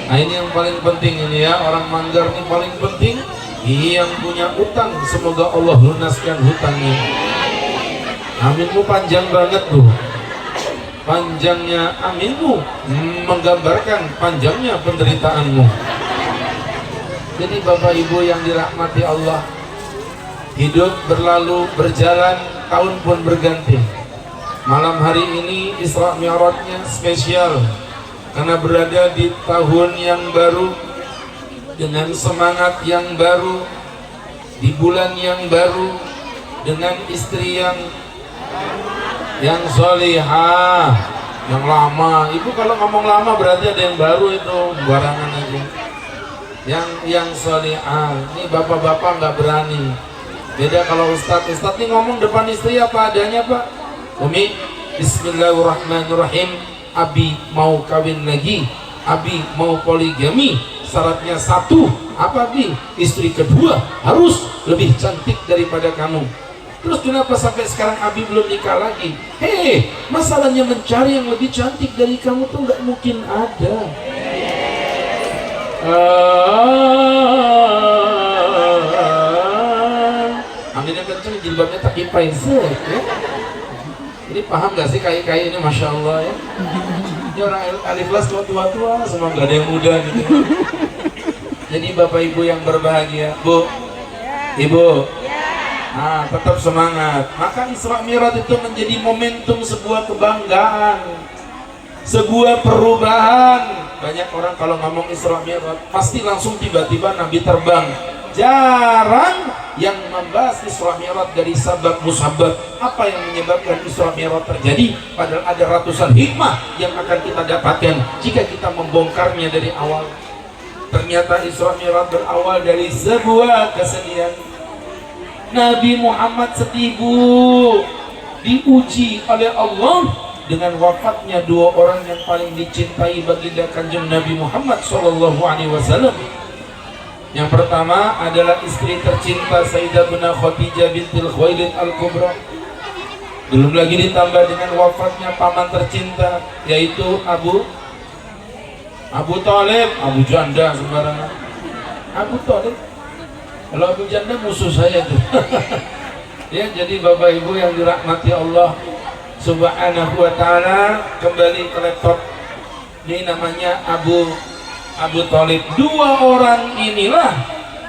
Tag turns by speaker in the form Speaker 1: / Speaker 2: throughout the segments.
Speaker 1: Nah ini yang paling penting ini ya, orang Manggar ini paling penting. Yang punya utang semoga Allah lunaskan hutangnya. Aminmu panjang banget tuh. Panjangnya aminmu menggambarkan panjangnya penderitaanmu. Jadi Bapak Ibu yang dirahmati Allah, hidup berlalu berjalan, tahun pun berganti. Malam hari ini Isra Mi'rajnya spesial karena berada di tahun yang baru, dengan semangat yang baru, di bulan yang baru, dengan istri yang solihah, yang lama. Ibu kalau ngomong lama berarti ada yang baru, itu barangan aja. Yang solihah. Ini bapak-bapak nggak berani. Beda kalau ustadz nih ngomong depan istri apa adanya, Pak. Umi, bismillahirrahmanirrahim. Abi mau kawin lagi, Abi mau poligami. Syaratnya satu, apa Abi? Istri kedua harus lebih cantik daripada kamu. Terus kenapa sampai sekarang Abi belum nikah lagi? Hei, masalahnya mencari yang lebih cantik dari kamu tuh nggak mungkin ada. Anginnya kenceng, jilbabnya tak kipain ya. Ini paham gak sih kai-kai ini, Masya Allah ya. Ini orang Al-Ikhlas tua-tua, semua gak ada yang muda gitu. Jadi Bapak Ibu yang berbahagia, Bu, Ibu, nah, tetap semangat. Maka Isra Mi'raj itu menjadi momentum sebuah kebanggaan, sebuah perubahan. Banyak orang kalau ngomong Isra Mi'raj pasti langsung tiba-tiba Nabi terbang. Jarang yang membahas Isra Mi'raj dari sabab musabab, apa yang menyebabkan Isra Mi'raj terjadi, padahal ada ratusan hikmah yang akan kita dapatkan jika kita membongkarnya dari awal. Ternyata Isra Mi'raj berawal dari sebuah kesedihan. Nabi Muhammad sedih, Bu, diuji oleh Allah dengan wafatnya dua orang yang paling dicintai baginda Kanjeng Nabi Muhammad SAW. Yang pertama adalah istri tercinta Sayyidatuna Khadijah bintil Khuwailid Al-Kubra. Belum lagi ditambah dengan wafatnya paman tercinta, yaitu Abu Thalib, Abu Janda sembarangan. Abu Thalib. Kalau Abu Janda musuh saya tuh. Ya, jadi Bapak Ibu yang dirahmati Allah Subhanahu wa taala, kembali ke laptop. Ini namanya Abu Thalib. Dua orang inilah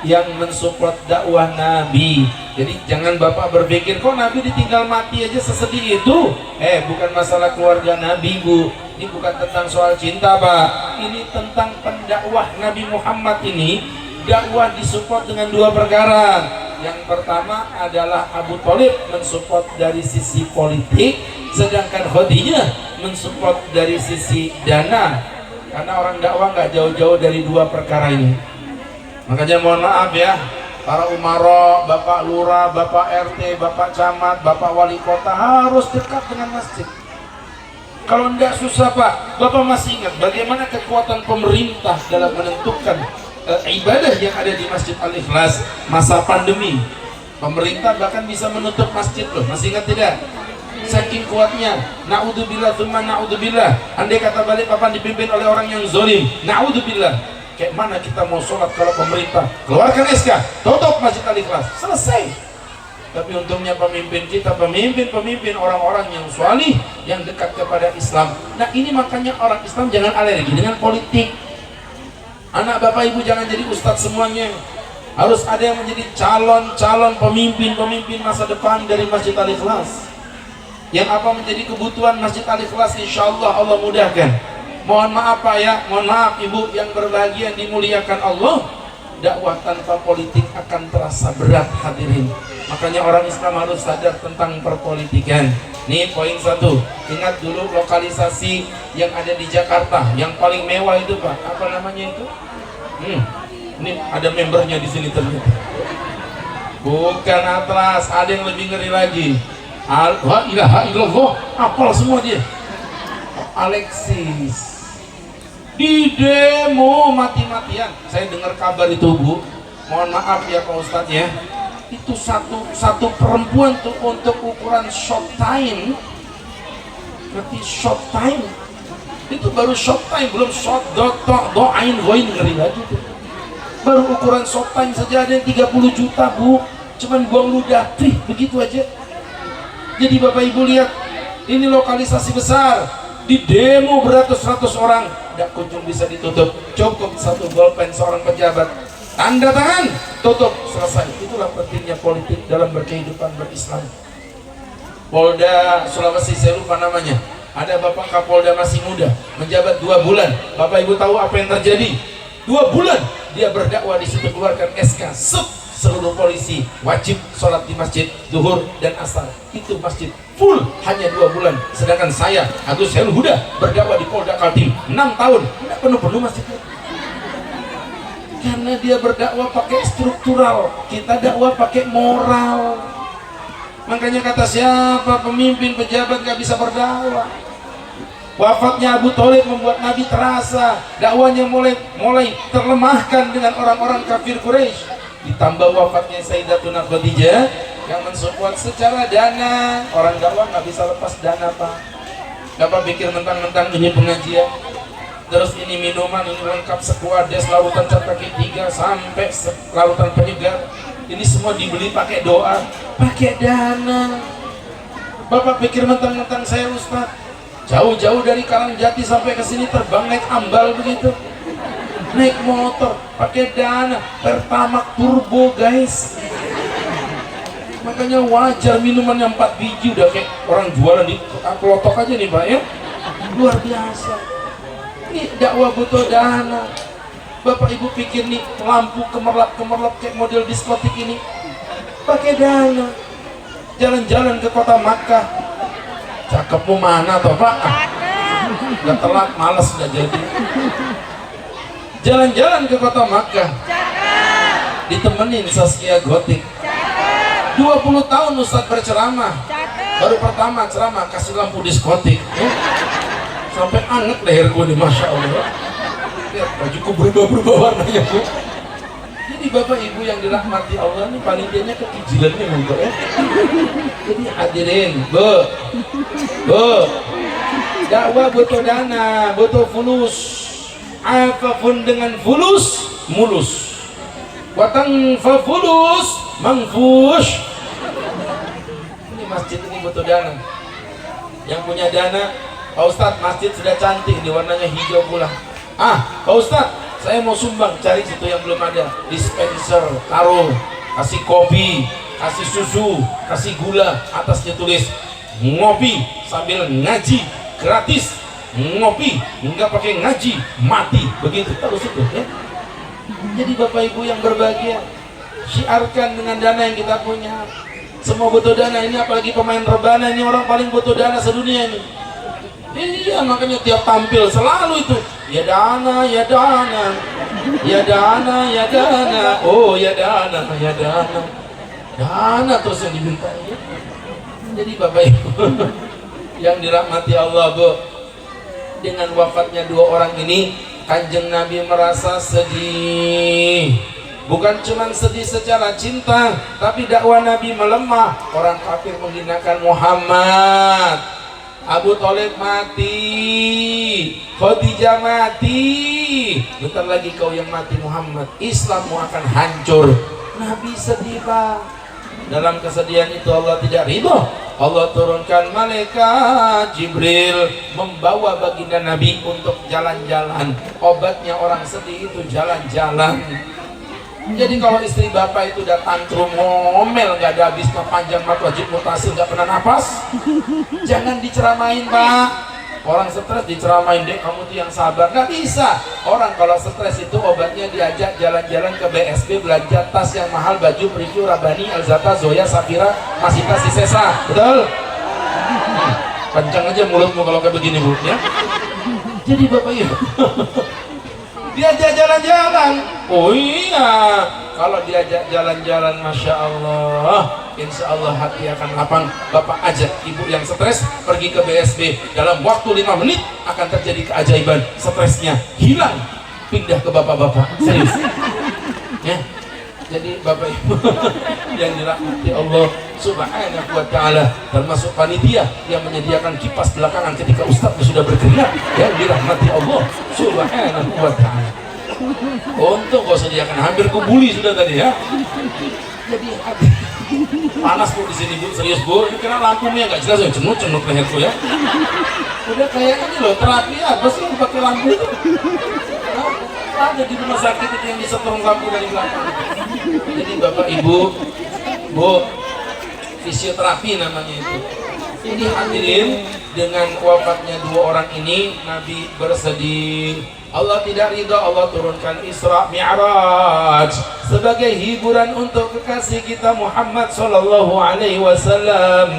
Speaker 1: yang mensupport dakwah Nabi. Jadi jangan Bapak berpikir kok Nabi ditinggal mati aja sesedih itu. Bukan masalah keluarga Nabi, Bu. Ini bukan tentang soal cinta, Pak. Ini tentang pendakwah Nabi Muhammad ini. Dakwah disupport dengan dua perkara. Yang pertama adalah Abu Thalib mensupport dari sisi politik, sedangkan Khadijah mensupport dari sisi dana. Karena orang dakwah nggak jauh-jauh dari dua perkara ini. Makanya mohon maaf ya, para umaro, Bapak Lurah, Bapak RT, Bapak Camat, Bapak Wali Kota harus dekat dengan masjid. Kalau enggak susah, Pak. Bapak masih ingat bagaimana kekuatan pemerintah dalam menentukan ibadah yang ada di Masjid Al-Ikhlas masa pandemi. Pemerintah bahkan bisa menutup masjid loh, masih ingat tidak? Saking kuatnya. Na'udzubillah tsumma na'udzubillah. Andai kata balik papan dipimpin oleh orang yang zalim, na'udzubillah. Kayak mana kita mau sholat kalau pemerintah keluarkan SK, tutup Masjid Al-Ikhlas, selesai. Tapi untungnya pemimpin kita, pemimpin orang-orang yang salih, yang dekat kepada Islam. Nah ini makanya orang Islam jangan alergi dengan politik. Anak Bapak Ibu jangan jadi ustadz semuanya. Harus ada yang menjadi calon pemimpin masa depan dari Masjid Al-Ikhlas. Yang apa menjadi kebutuhan Masjid Al-Ikhlas, insya Allah Allah mudahkan. Mohon maaf Pak ya, mohon maaf Ibu yang berbahagia dimuliakan Allah. Dakwah tanpa politik akan terasa berat, hadirin. Makanya orang Islam harus sadar tentang perpolitikan. Nih poin satu, ingat dulu lokalisasi yang ada di Jakarta yang paling mewah itu Pak, apa namanya itu? Ini ada membernya di sini ternyata. Bukan Atlas, ada yang lebih ngeri lagi. La ilaha illallah, apal semua dia. Alexis di demo mati-matian. Saya dengar kabar itu, Bu. Mohon maaf ya Pak Ustadz ya. Itu satu perempuan tuh untuk ukuran short time. Berarti short time itu baru short time, belum short doa ain ghain ngeri lagi tuh. Baru ukuran shop time saja ada yang 30 juta bu, cuman buang ludah, begitu aja. Jadi Bapak Ibu lihat, ini lokalisasi besar, di demo beratus-ratus orang, tidak kunjung bisa ditutup. Cukup satu bolpen seorang pejabat, tanda tangan, tutup, selesai. Itulah pentingnya politik dalam berkehidupan berislam. Polda Sulawesi, saya lupa namanya, ada Bapak Kapolda masih muda, menjabat 2 bulan. Bapak Ibu tahu apa yang terjadi? 2 bulan dia berdakwah, di situ keluarkan SK, seluruh polisi wajib sholat di masjid zuhur dan asar. Itu masjid full hanya 2 bulan. Sedangkan saya Agus Helul Huda berdakwah di Polda Kaltim 6 tahun, tidak penuh-penuh masjidnya. Karena dia berdakwah pakai struktural, kita dakwah pakai moral. Makanya kata siapa pemimpin pejabat gak bisa berdakwah. Wafatnya Abu Thalib membuat Nabi terasa dakwanya mulai terlemahkan dengan orang-orang kafir Quraisy. Ditambah wafatnya Sayyidatuna Khadijah yang mensupport secara dana. Orang dakwah nggak bisa lepas dana pak. Dapat pikir mentang-mentang ini pengajian, terus ini minuman, ini lengkap sekuades, lautan cat kaki 3 sampai lautan penyegar. Ini semua dibeli pakai doa, pakai dana. Bapak pikir mentang-mentang saya ustaz, jauh-jauh dari Karangjati sampai ke sini terbang naik ambal begitu, naik motor pakai dana, Pertamax turbo guys. Makanya wajar minumannya 4 biji udah kayak orang jualan di kelotok aja nih pak ya, luar biasa. Ini dakwah butuh dana. Bapak Ibu pikir nih lampu kemerlap kayak model diskotik ini pakai dana. Jalan-jalan ke kota Makkah, cakepmu mana toh pak? Gak telat, malas udah jadi. Jalan-jalan ke kota Makkah, ditemenin Saskia Gotik. 20 tahun Ustadz berceramah, baru pertama ceramah kasih lampu diskotik ya. Sampai anget leherku nih, Masya Allah. Lihat bajuku berubah-berubah warnanya bu. Jadi Bapak Ibu yang dirahmati Allah nih, panitianya kekijilannya monggo ya. Jadi hadirin bu, dakwah butuh dana, butuh fulus. Apapun dengan fulus mulus, watang fa fulus mangfush. Ini masjid ini butuh dana. Yang punya dana, Pak Ustadz masjid sudah cantik, di warnanya hijau pula. Pak Ustadz, saya mau sumbang, cari situ yang belum ada, dispenser, taruh, kasih kopi, kasih susu, kasih gula, atasnya tulis ngopi sambil ngaji gratis, ngopi nggak pakai ngaji mati, begitu terus itu ya. Jadi Bapak Ibu yang berbahagia, syiarkan dengan dana yang kita punya. Semua butuh dana ini, apalagi pemain rebana ini orang paling butuh dana sedunia ini. Iya, makanya tiap tampil selalu itu ya dana, ya dana, ya dana, ya dana, oh ya dana, ya dana, dana terus yang diminta ya. Jadi Bapak Ibu yang dirahmati Allah bu, dengan wafatnya 2 orang ini Kanjeng Nabi merasa sedih. Bukan cuma sedih secara cinta, tapi dakwah Nabi melemah. Orang kafir menghinakan Muhammad. Abu Thalib mati, Khadijah mati, bentar lagi kau yang mati Muhammad, Islammu akan hancur. Nabi sedih pak. Dalam kesedihan itu Allah tidak ridho. Allah turunkan malaikat Jibril membawa baginda Nabi untuk jalan-jalan. Obatnya orang sedih itu jalan-jalan. Jadi kalau istri bapak itu udah tantrum ngomel gak ada habisnya, panjang mat wajib mutasil gak pernah napas, jangan diceramain pak. Orang stres diceramain, deh kamu tuh yang sabar, gak bisa. Orang kalau stres itu obatnya diajak jalan-jalan ke BSB, belanja tas yang mahal, baju preview Rabani, Elzata, Zoya, Safira, Masita, Sisesa, betul? Kencang aja mulutmu kalau kayak begini bu ya. Jadi bapak ibu diajak jalan-jalan. Oh iya, kalau diajak jalan-jalan Masya Allah, Insya Allah hati akan lapang. Bapak ajak ibu yang stres pergi ke BSB, dalam waktu 5 menit akan terjadi keajaiban, stresnya hilang, pindah ke bapak-bapak. Serius ya. Jadi bapak ibu yang dirahmati Allah Subhanahu wa ta'ala, termasuk panitia yang menyediakan kipas belakangan ketika ustadz sudah berkeringat, yang dirahmati Allah Subhanahu wa ta'ala. Untung kau sediakan, hampir kubuli sudah tadi ya. Jadi panas bu di sini bu, serius bu. Ini kena lampunya nggak jelas ya, cenut leherku ya. Udah kayak ini loh, terapi apa sih pakai lampu itu? Ada di rumah sakit itu yang disetrum lampu dari belakang. Jadi bapak ibu, bu, fisioterapi namanya itu. Ini hadirin, dengan wafatnya dua orang ini Nabi bersedih. Allah tidak ridha, Allah turunkan Isra Mi'raj sebagai hiburan untuk kekasih kita Muhammad sallallahu alaihi wasallam.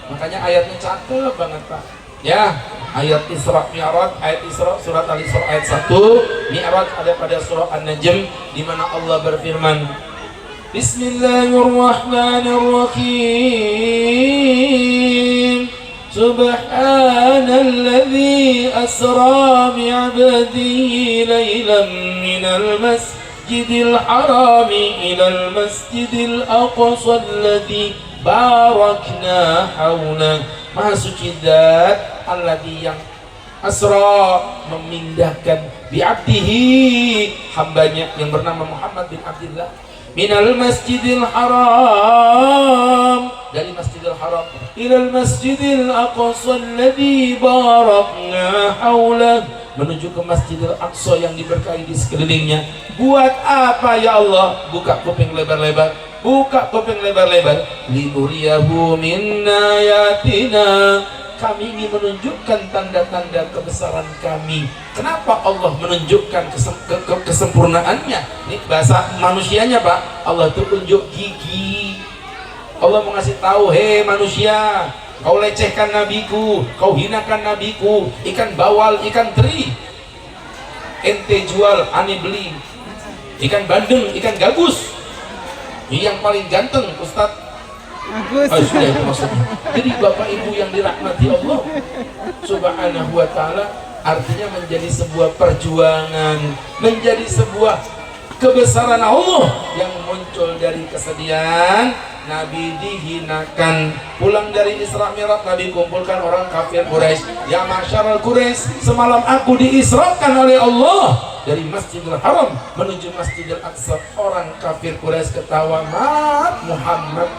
Speaker 1: Makanya ayatnya cakep banget Pak. Ya, ayat Isra Mi'raj, ayat Isra surat Al-Isra ayat 1, Mi'raj ada pada surah An-Najm di mana Allah berfirman, Bismillahirrahmanirrahim. Subhanalladzi asra bi'abdihi laylan minal masjidil harami ilal masjidil aqsa alladzi barakna hawla. Maha suci zat alladzi yang asra memindahkan bi'abdihi hambanya yang bernama Muhammad bin Abdullah minal masjidil haram, dari masjidil haram ilal masjidil aqsa alladzi barakna haulah, menuju ke masjidil aqsa yang diberkahi di sekelilingnya. Buat apa ya Allah? Buka kuping lebar-lebar, buka kuping lebar-lebar. Linuriyahu min ayatina, kami ingin menunjukkan tanda-tanda kebesaran kami. Kenapa Allah menunjukkan kesempurnaannya? Ini bahasa manusianya Pak. Allah itu unjuk gigi. Allah mau ngasih tahu, hei manusia, kau lecehkan nabiku, kau hinakan nabiku, ikan bawal, ikan teri, ente jual, ane beli. Ikan bandeng, ikan gabus, yang paling ganteng Ustadz. Sudah itu maksudnya. Jadi Bapak Ibu yang dirahmati Allah Subhanahu wa ta'ala, artinya menjadi sebuah perjuangan, menjadi sebuah kebesaran Allah yang muncul dari kesedihan. Nabi dihinakan, pulang dari Isra Mi'raj, Nabi kumpulkan orang kafir Quraisy. Ya masyarul Quraisy, semalam aku diisrakan oleh Allah dari Masjidil Haram menuju Masjidil Aqsa. Orang kafir Quraisy ketawa, Muhammad,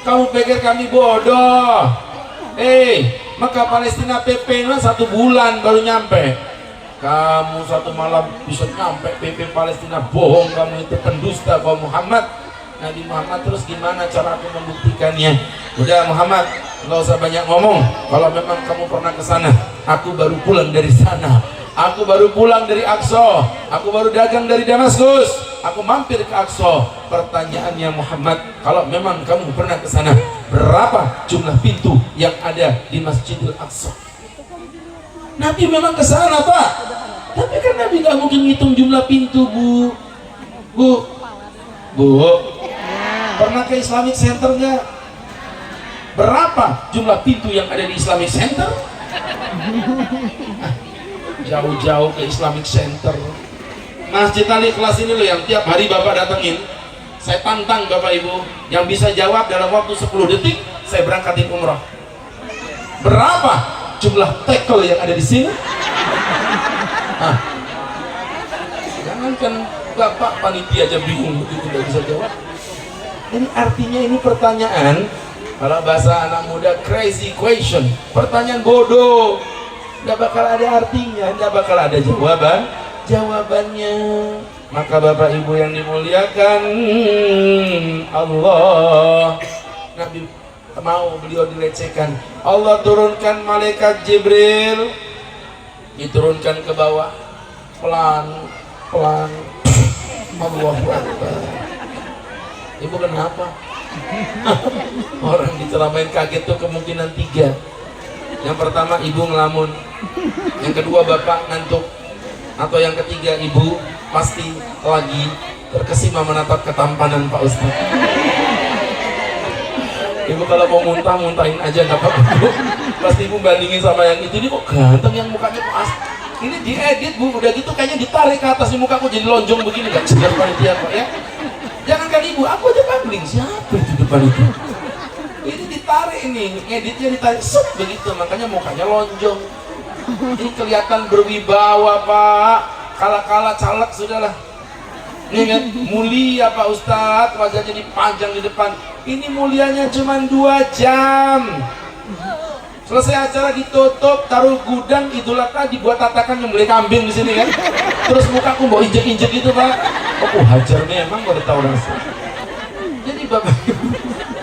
Speaker 1: kamu pikir kami bodoh? Maka Palestina PP 1 bulan baru nyampe. Kamu 1 malam bisa nyampe PP Palestina, bohong kamu, itu pendusta kaum Muhammad. Nabi Muhammad terus gimana cara aku membuktikannya? Udah Muhammad, nggak usah banyak ngomong. Kalau memang kamu pernah ke sana, aku baru pulang dari sana. Aku baru pulang dari Aqsa. Aku baru dagang dari Damaskus. Aku mampir ke Aqsa. Pertanyaannya Muhammad, kalau memang kamu pernah ke sana, berapa jumlah pintu yang ada di Masjidil Aqsa? Nabi memang ke sana Pak, tapi kan Nabi nggak mungkin ngitung jumlah pintu Bu. Pernah ke Islamic Center nggak? Berapa jumlah pintu yang ada di Islamic Center? Jauh-jauh ke Islamic Center. Masjid Al-Ikhlas ini loh yang tiap hari Bapak datengin. Saya tantang Bapak Ibu, yang bisa jawab dalam waktu 10 detik, saya berangkatin umrah. Berapa jumlah tackle yang ada di sini? Jangankan Bapak panitia aja bingung begitu tidak bisa jawab. Ini artinya ini pertanyaan, kalau bahasa anak muda crazy question, pertanyaan bodoh, nggak bakal ada artinya, nggak bakal ada jawabannya. Maka Bapak Ibu yang dimuliakan Allah, Nabi mau beliau dilecehkan, Allah turunkan malaikat Jibril, diturunkan ke bawah pelan Allahu Akbar. Ibu kenapa? Orang diceramain kaget tuh kemungkinan 3. Yang pertama ibu ngelamun, yang kedua bapak ngantuk, atau yang ketiga ibu pasti lagi terkesima menatap ketampanan Pak Ustadz. Ibu kalau mau muntah, muntahin aja nggak apa-apa. Pasti ibu bandingin sama yang itu, ini kok ganteng, yang mukanya kok ini diedit Bu, udah gitu kayaknya ditarik ke atas nih, mukaku jadi lonjong begini, gak jelas panitia Pak ya. Jangankan ibu, aku aja pangling, siapa itu depan itu? Ini ditarik ini, editnya ditarik, set begitu, makanya mukanya lonjong. Ini kelihatan berwibawa Pak. kala-kala caleg sudahlah. Ini kan mulia Pak Ustadz, wajahnya dipajang di depan. Ini mulianya cuma 2 jam. Selesai acara ditutup, taruh gudang, itulah tadi buat tatakan yang beli kambing di sini kan. Terus mukaku mau injek-injek gitu Pak. Oh hajar memang baru tahu rasa. Jadi Bapak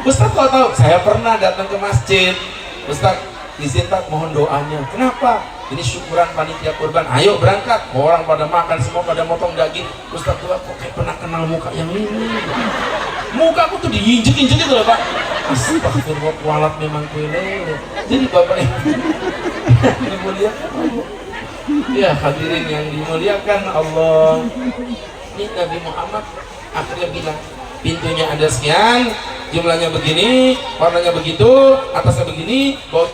Speaker 1: Ustaz kalau tahu, saya pernah datang ke masjid. Ustaz, izin tak mohon doanya. Kenapa? Ini syukuran panitia kurban. Ayo berangkat. Orang pada makan semua, pada motong daging. Ustaz tua kok kayak pernah kenal muka yang ini. Mukaku tuh diinjek-injek gitu loh Pak. Astagfirullah, memang kuile. Jadi Bapak yang dimuliakan Allah. Ya hadirin yang dimuliakan Allah. Ini Nabi Muhammad akhirnya bilang, pintunya ada sekian, jumlahnya begini, warnanya begitu, atasnya begini. Bahwa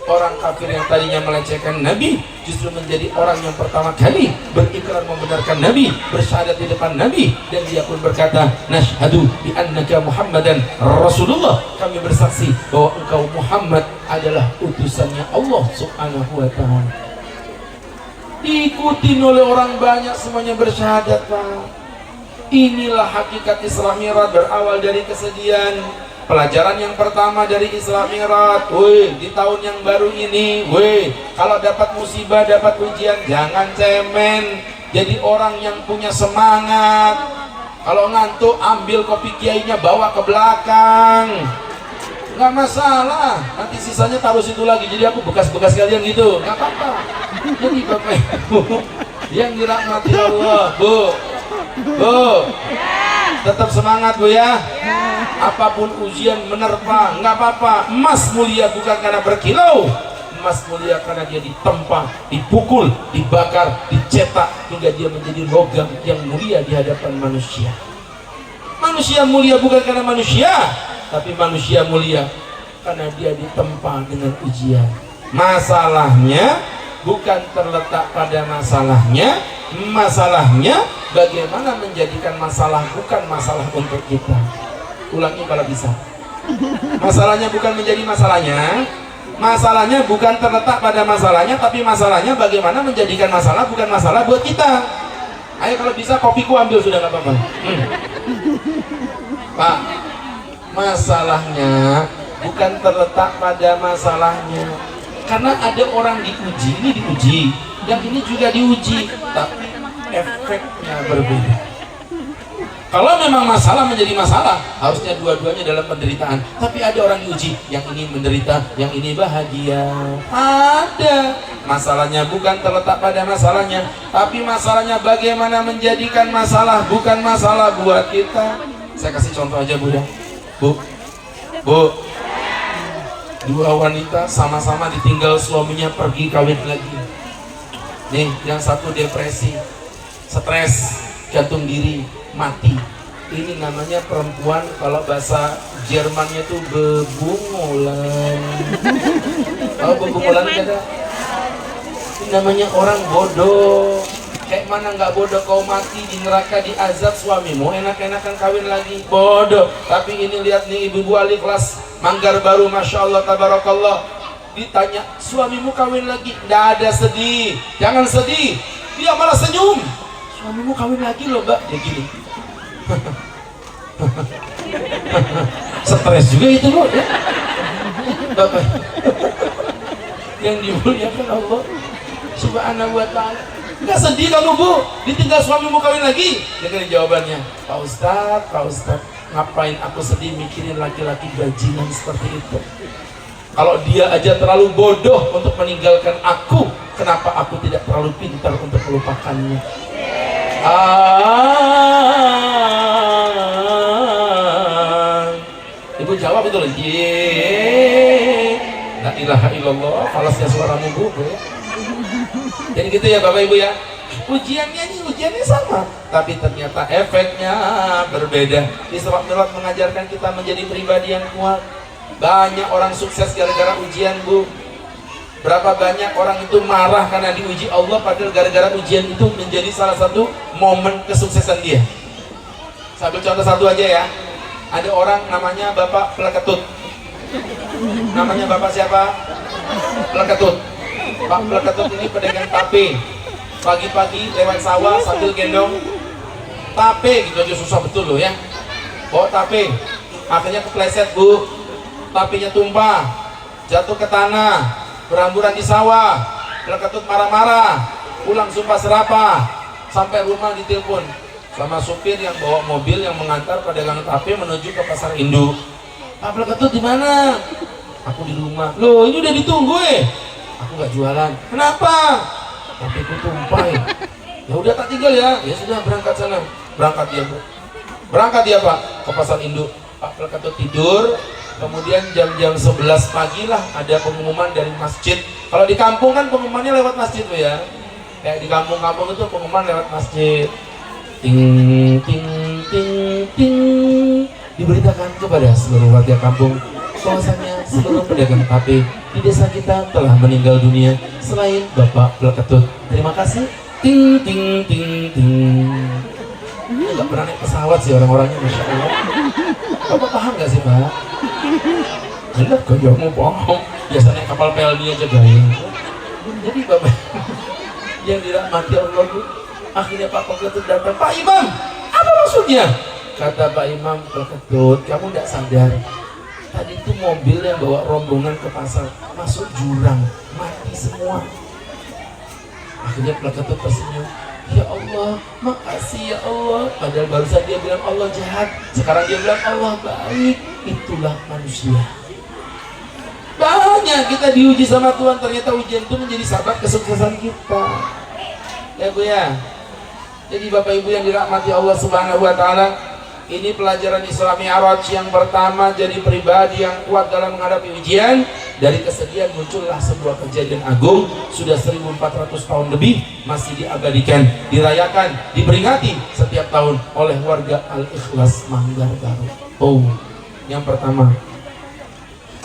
Speaker 1: orang kafir yang tadinya melecehkan Nabi justru menjadi orang yang pertama kali berikrar membenarkan Nabi, bersyahadat di depan Nabi, dan dia pun berkata, nashhadu bi annaka Muhammadan Rasulullah, kami bersaksi bahwa engkau Muhammad adalah utusannya Allah Subhanahu wa ta'ala. Diikuti oleh orang banyak, semuanya bersyahadat Pak. Inilah hakikat Isra Mi'raj, berawal dari kesedihan. Pelajaran yang pertama dari Isra Mi'raj, di tahun yang baru ini, kalau dapat musibah, dapat ujian, jangan cemen. Jadi orang yang punya semangat. Kalau ngantuk, ambil kopi kiainya, bawa ke belakang, nggak masalah. Nanti sisanya taruh situ lagi. Jadi aku bekas-bekas kalian gitu, nggak apa-apa. Jadi Bapak Ibu yang dirahmati Allah, Bu, tetap semangat Bu ya. Apapun ujian menerpa, nggak apa-apa. Emas mulia bukan karena berkilau, emas mulia karena dia ditempa, dipukul, dibakar, dicetak hingga dia menjadi logam yang mulia di hadapan manusia. Manusia mulia bukan karena manusia, tapi manusia mulia karena dia ditempa dengan ujian. Masalahnya bukan terletak pada masalahnya, masalahnya bagaimana menjadikan masalah bukan masalah untuk kita. Ulangi kalau bisa. Masalahnya bukan menjadi masalahnya, masalahnya bukan terletak pada masalahnya, tapi masalahnya bagaimana menjadikan masalah bukan masalah buat kita. Ayo kalau bisa kopiku ambil sudah, nggak apa-apa. Pak, masalahnya bukan terletak pada masalahnya, karena ada orang diuji, ini diuji, yang ini juga diuji, tapi efeknya berbeda. Kalau memang masalah menjadi masalah, harusnya dua-duanya dalam penderitaan. Tapi ada orang diuji, yang ini menderita, yang ini bahagia. Ada. Masalahnya bukan terletak pada masalahnya, tapi masalahnya bagaimana menjadikan masalah bukan masalah buat kita. Saya kasih contoh aja Bu ya. Bu, dua wanita sama-sama ditinggal suaminya pergi kawin lagi. Nih, yang satu depresi, stres, gantung diri, mati. Ini namanya perempuan, kalau bahasa Jermannya itu bebungolan. Kalau bebungolan ada, ini namanya orang bodoh. Kayak mana nggak bodoh kau mati di neraka, di azab suamimu, enak-enakan kawin lagi, bodoh. Tapi ini lihat nih ibu-ibu ahli kelas Manggar Baru, masya Allah, tabarakallah. Ditanya suamimu kawin lagi, nggak ada sedih, jangan sedih, dia malah senyum. Suamimu kawin lagi loh mbak, ya gini. Stres juga itu loh ya. Bapak yang dimuliakan Allah Subhanahu wa ta'ala, nggak sedih kamu Bu ditinggal suamimu kawin lagi? Dengar jawabannya, Pak Ustadz, ngapain aku sedih mikirin laki-laki bajingan seperti itu? Kalau dia aja terlalu bodoh untuk meninggalkan aku, kenapa aku tidak terlalu pintar untuk melupakannya? Ibu jawab itu lagi. La ilaha illallah, falasnya suaramu Bu. Jadi gitu ya Bapak Ibu ya. Ujiannya sama, tapi ternyata efeknya berbeda. Isra Mi'raj mengajarkan kita menjadi pribadi yang kuat. Banyak orang sukses gara-gara ujian Bu. Berapa banyak orang itu marah karena diuji Allah, padahal gara-gara ujian itu menjadi salah satu momen kesuksesan dia. Saya ambil contoh satu aja ya. Ada orang namanya Bapak Pleketut. Namanya Bapak siapa? Pleketut. Pak Pleketut ini pedagang tape. pagi-pagi lewat sawah sambil gendong tape gitu aja susah betul loh ya. Bawa tape, akhirnya kepleset bu, tapenya tumpah, jatuh ke tanah, beramburan di sawah, Peleketut marah-marah, pulang sumpah serapah, sampai rumah ditelepon sama supir yang bawa mobil yang mengantar pedagang tape menuju ke pasar induk. Pak Peleketut di mana? Aku di rumah. Loh ini udah ditunggu Aku nggak jualan. Kenapa? Tapeku tumpah Ya udah tak tinggal ya. Ya sudah berangkat sana. Berangkat dia bu. Berangkat dia pak ke pasar induk. Pak Peleketut tidur. Kemudian jam-jam 11 pagi lah ada pengumuman dari masjid. Kalau di kampung kan pengumumannya lewat masjid tuh ya. Kayak di kampung-kampung itu pengumuman lewat masjid. Ting ting ting ting. Diberitakan kepada seluruh warga kampung bahwasanya seluruh pedagang tape di desa kita telah meninggal dunia selain Bapak Peleketut. Terima kasih. Ting ting ting ting. Nggak pernah naik pesawat sih orang-orangnya, masya Allah. Bapak paham nggak sih pak? Jelas kamu paham. Biasa naik kapal PLD aja gaya. Jadi bapak yang dirahmati Allah itu, akhirnya Pak Peleketut datang. Pak Imam, apa maksudnya? Kata Pak Imam, Peleketut, kamu tidak sadar. Tadi itu mobil yang bawa rombongan ke pasar masuk jurang, mati semua. Akhirnya Peleketut tersenyum. Ya Allah, makasih ya Allah. Padahal barusan dia bilang Allah jahat, sekarang dia bilang Allah baik. Itulah manusia. Banyak kita diuji sama Tuhan, ternyata ujian itu menjadi sabab kesuksesan kita. Ya Bu ya. Jadi Bapak Ibu yang dirahmati Allah Subhanahu wa taala, ini pelajaran Isra Mi'raj yang pertama. Jadi pribadi yang kuat dalam menghadapi ujian. Dari kesedihan muncullah sebuah kejadian agung. Sudah 1400 tahun lebih masih diabadikan, dirayakan, diperingati setiap tahun oleh warga Al-Ikhlas Manggar Baru. Oh, yang pertama,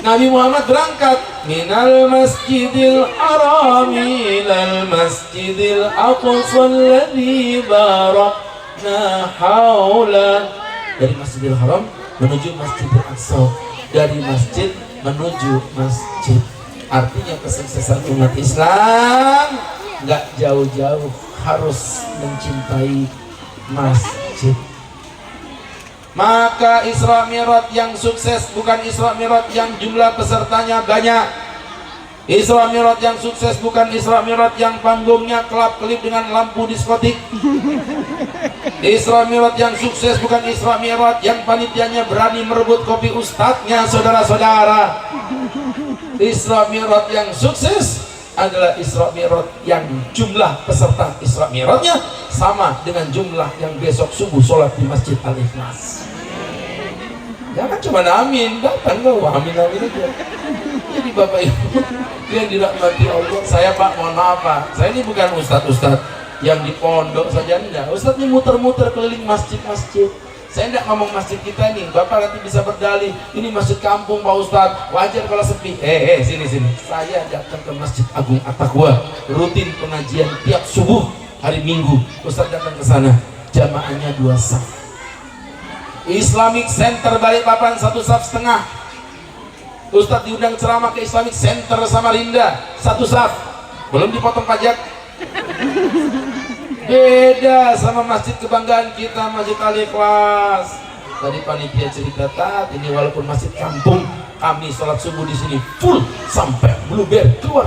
Speaker 1: Nabi Muhammad berangkat minal masjidil haram ilal masjidil aqsa alladzi barakna haula. Dari Masjidil Haram menuju Masjidil Aqsa, dari masjid menuju masjid. Artinya kesuksesan umat Islam nggak jauh-jauh, harus mencintai masjid. Maka Isra Mi'raj yang sukses bukan Isra Mi'raj yang jumlah pesertanya banyak. Isra Mi'raj yang sukses bukan Isra Mi'raj yang panggungnya kelap-kelip dengan lampu diskotik. Isra Mi'raj yang sukses bukan Isra Mi'raj yang panitianya berani merebut kopi ustadznya, saudara-saudara. Isra Mi'raj yang sukses adalah Isra Mi'raj yang jumlah peserta Isra Mi'rajnya sama dengan jumlah yang besok subuh sholat di Masjid Al-Ikhlas. Jangan cuma amin, datang loh, amin aja. Jadi Bapak Ibu yang dirahmati Allah, saya Pak mohon maaf Pak, saya ini bukan ustadz yang di pondok saja, enggak. Ustadz ini muter-muter keliling masjid-masjid. Saya enggak ngomong masjid kita nih, Bapak nanti bisa berdalih ini masjid kampung Pak Ustadz, wajar kalau sepi. Sini. Saya datang ke Masjid Agung At-Taqwa, rutin pengajian tiap subuh hari Minggu. Ustadz datang ke sana, jamaahnya 2 saf. Islamic Center Balikpapan 1 saf setengah. Ustadz diundang ceramah ke Islamic Center Samarinda 1 saf, belum dipotong pajak. Beda sama masjid kebanggaan kita, Masjid Al-Ikhlas. Tadi panitia cerita ini walaupun masjid kampung, kami sholat subuh di sini full sampai blueberry keluar.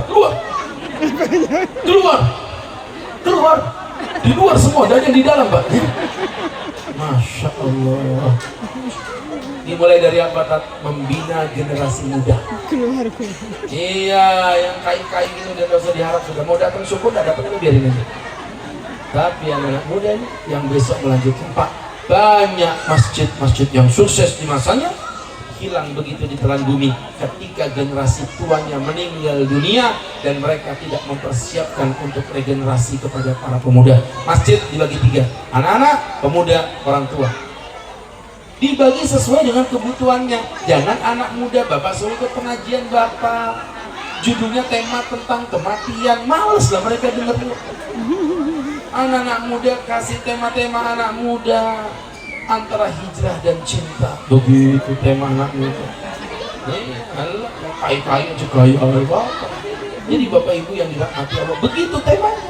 Speaker 1: Di luar semua, dan yang di dalam Pak. Masya Allah. Dimulai dari apa Tat? Membina generasi muda. Iya, yang kain-kain gitu udah gak usah diharap, sudah mau datang syukur, gak datang itu biarin aja. Tapi yang anak muda ini yang besok melanjutkan Pak, banyak masjid-masjid yang sukses di masanya hilang begitu ditelan bumi ketika generasi tuanya meninggal dunia dan mereka tidak mempersiapkan untuk regenerasi kepada para pemuda. Masjid dibagi 3, anak-anak, pemuda, orang tua. Dibagi sesuai dengan kebutuhannya. Jangan anak muda Bapak suruh ke pengajian Bapak, judulnya tema tentang kematian, males lah mereka dengar. Anak-anak muda kasih tema-tema anak muda antara hijrah dan cinta, begitu tema anak muda. Kaya-kaya juga ya Bapak. Jadi Bapak Ibu yang dirahmati Allah, begitu temanya.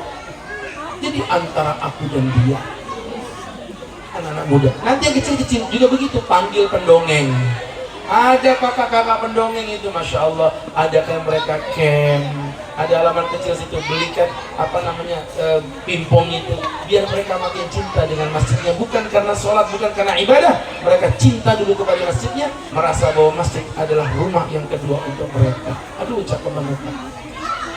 Speaker 1: Jadi antara aku dan dia, anak-anak muda. Nanti yang kecil-kecil juga begitu, panggil pendongeng. Ada kakak-kakak pendongeng itu, masya Allah. Ada kayak mereka camp, ada halaman kecil situ, belikan pimpong itu, biar mereka makin cinta dengan masjidnya. Bukan karena sholat, bukan karena ibadah, mereka cinta dulu kepada masjidnya, merasa bahwa masjid adalah rumah yang kedua untuk mereka. Aduh, cakep banget.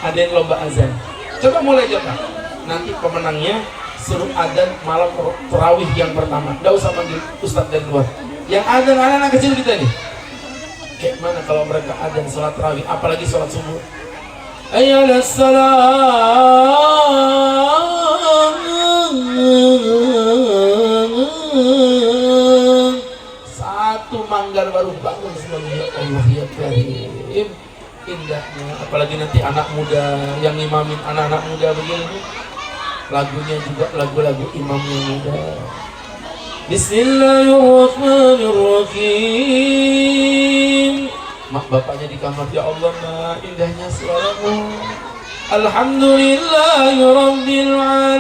Speaker 1: Ada yang lomba azan, coba mulai coba. Nanti pemenangnya suruh adzan malam tarawih yang pertama. Nggak usah manggil ustadz dari luar. Yang adzan anak-anak kecil kita nih. Kayak mana kalau mereka adzan sholat tarawih, apalagi sholat subuh. Ayolah salam. Satu manggar baru bangun semuanya. Allah ya Karim. Indahnya, apalagi nanti anak muda yang imamin anak-anak muda begini, lagunya juga lagu-lagu imamnya muda. Bismillahirrahmanirrahim. Mak bapaknya di kamar, ya Allah nak, indahnya suaramu. Alhamdulillahirabbil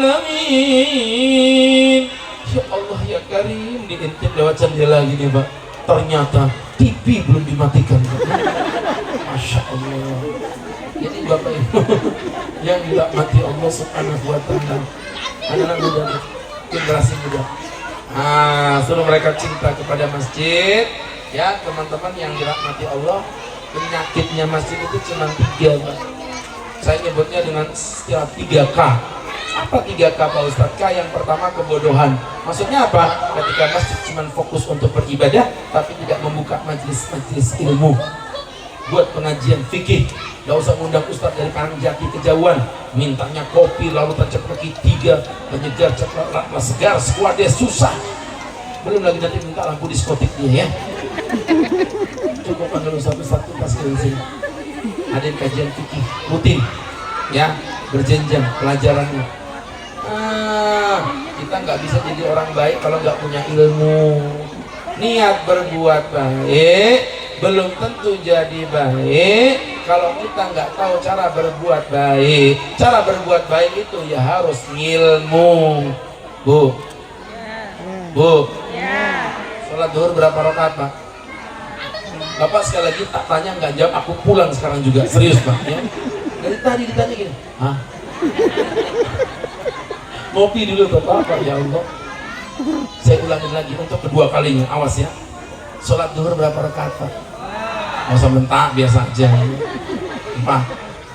Speaker 1: alamin. Ya Allah ya Karim, diintip lewat jendela gini Pak. Ternyata TV belum dimatikan. Masya Allah. Ini Bapak Ibu yang dirahmati Allah Subhanahu wa Ta'ala, anak-anak muda, generasi muda. Suruh mereka cinta kepada masjid. Ya teman-teman yang dirahmati Allah, penyakitnya masjid itu cuma 3 Pak. Saya nyebutnya dengan istilah 3K. Apa 3K Pak Ustadz? K yang pertama kebodohan. Maksudnya apa? Ketika masjid cuma fokus untuk beribadah, tapi tidak membuka majelis-majelis ilmu, buat pengajian fikih. Gak usah ngundang ustadz dari Karangjati kejauhan, mintanya kopi lalu tancap kaki 3, penyegar coklat segar skuades, susah. Belum lagi nanti minta lampu diskotik dia ya. Cukup panggil satu-satu pas ke sini. Ada kajian fikih rutin ya, berjenjang pelajarannya. Kita nggak bisa jadi orang baik kalau nggak punya ilmu. Niat berbuat baik belum tentu jadi baik kalau kita nggak tahu cara berbuat baik. Cara berbuat baik itu ya harus ilmu. Bu, sholat zuhur berapa rakaat Pak? Bapak sekali lagi tak tanya nggak jawab, aku pulang sekarang juga, serius Pak ya. Dari tadi ditanya gini, ngopi dulu Bapak, ya Allah. Saya ulangi lagi untuk kedua kalinya, awas ya. Sholat zuhur berapa rakaat Pak? Nggak usah bentak, biasa aja. Pak,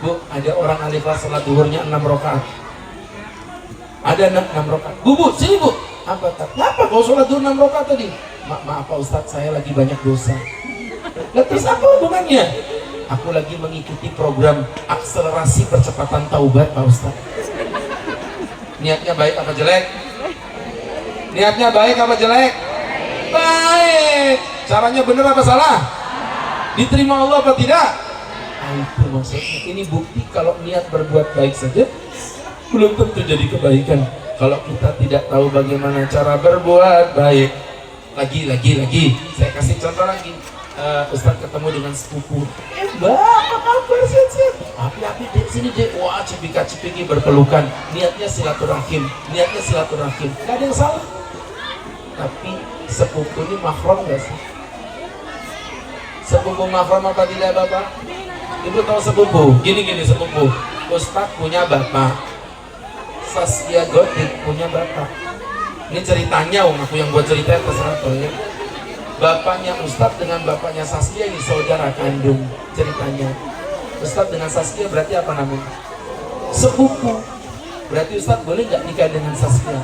Speaker 1: Bu, ada orang alif kelas sholat zuhurnya 6 rakaat. Ada 6 rakaat. Bu, sini Bu. Apa tak? Kenapa kau sholat zuhur 6 rakaat tadi? Maaf Pak Ustadz, saya lagi banyak dosa. Lah terus apa hubungannya? Aku lagi mengikuti program akselerasi percepatan taubat Pak Ustadz. Niatnya baik apa jelek? Niatnya baik apa jelek? Baik. Caranya benar apa salah? Diterima Allah apa tidak? Itu maksudnya. Ini bukti kalau niat berbuat baik saja belum tentu jadi kebaikan kalau kita tidak tahu bagaimana cara berbuat baik. Lagi saya kasih contoh lagi. Ustadz ketemu dengan sepupu. Mbak, apa kabar? Sehat-sehat? Api-api dek, sini dek. Wah, cipika-cipiki berpelukan. Niatnya silaturahim. Gak ada yang salah. Tapi sepupu ini mahram gak sih? Sepupu mahram apa tidak Bapak? Ibu tahu sepupu? Gini sepupu. Ustadz punya bapak, Saskia Gotik punya bapak. Ini ceritanya, aku yang buat cerita terserah ya. Bapaknya Ustadz dengan bapaknya Saskia ini saudara kandung ceritanya. Ustadz dengan Saskia berarti apa namanya? Sepupu. Berarti Ustadz boleh nggak nikah dengan Saskia?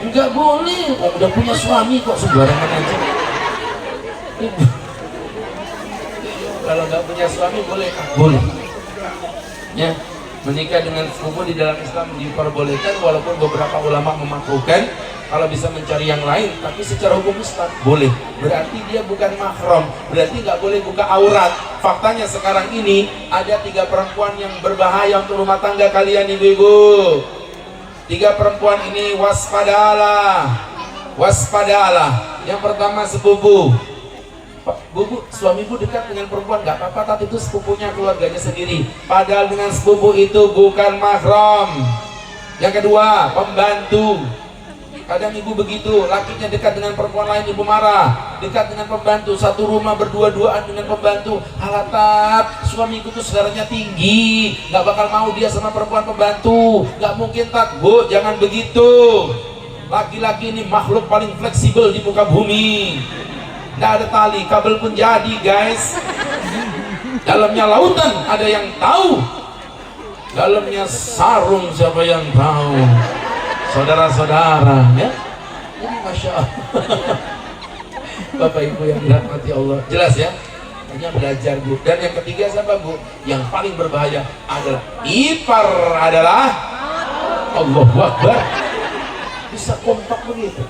Speaker 1: Enggak boleh, udah punya suami kok, sembarangan aja. Kalau nggak punya suami boleh? Boleh. Ya, menikah dengan sepupu di dalam Islam diperbolehkan, walaupun beberapa ulama memakruhkan. Kalau bisa mencari yang lain, tapi secara hukum Islam boleh. Berarti dia bukan mahram, berarti nggak boleh buka aurat. Faktanya sekarang ini ada 3 perempuan yang berbahaya untuk rumah tangga kalian ibu-ibu. 3 perempuan ini waspadalah. Yang pertama sepupu. Bu, suami bu dekat dengan perempuan nggak apa-apa, tapi itu sepupunya, keluarganya sendiri. Padahal dengan sepupu itu bukan mahram. Yang kedua, pembantu. Kadang ibu begitu, lakinya dekat dengan perempuan lain, ibu marah. Dekat dengan pembantu, satu rumah berdua-duaan dengan pembantu. Halatat, suamiku tuh saudaranya tinggi, nggak bakal mau dia sama perempuan pembantu. Nggak mungkin, Tat. Bu, jangan begitu. Laki-laki ini makhluk paling fleksibel di muka bumi. Nggak ada tali, kabel pun jadi, guys. Dalamnya lautan, ada yang tahu. Dalamnya sarung, siapa yang tahu? Saudara-saudara, ya. Ini Masya Allah. Bapak Ibu yang dirahmati Allah, jelas ya. Hanya belajar, Bu. Dan yang ketiga siapa, Bu? Yang paling berbahaya adalah ipar adalah Allahu Akbar. Bisa kompak begitu.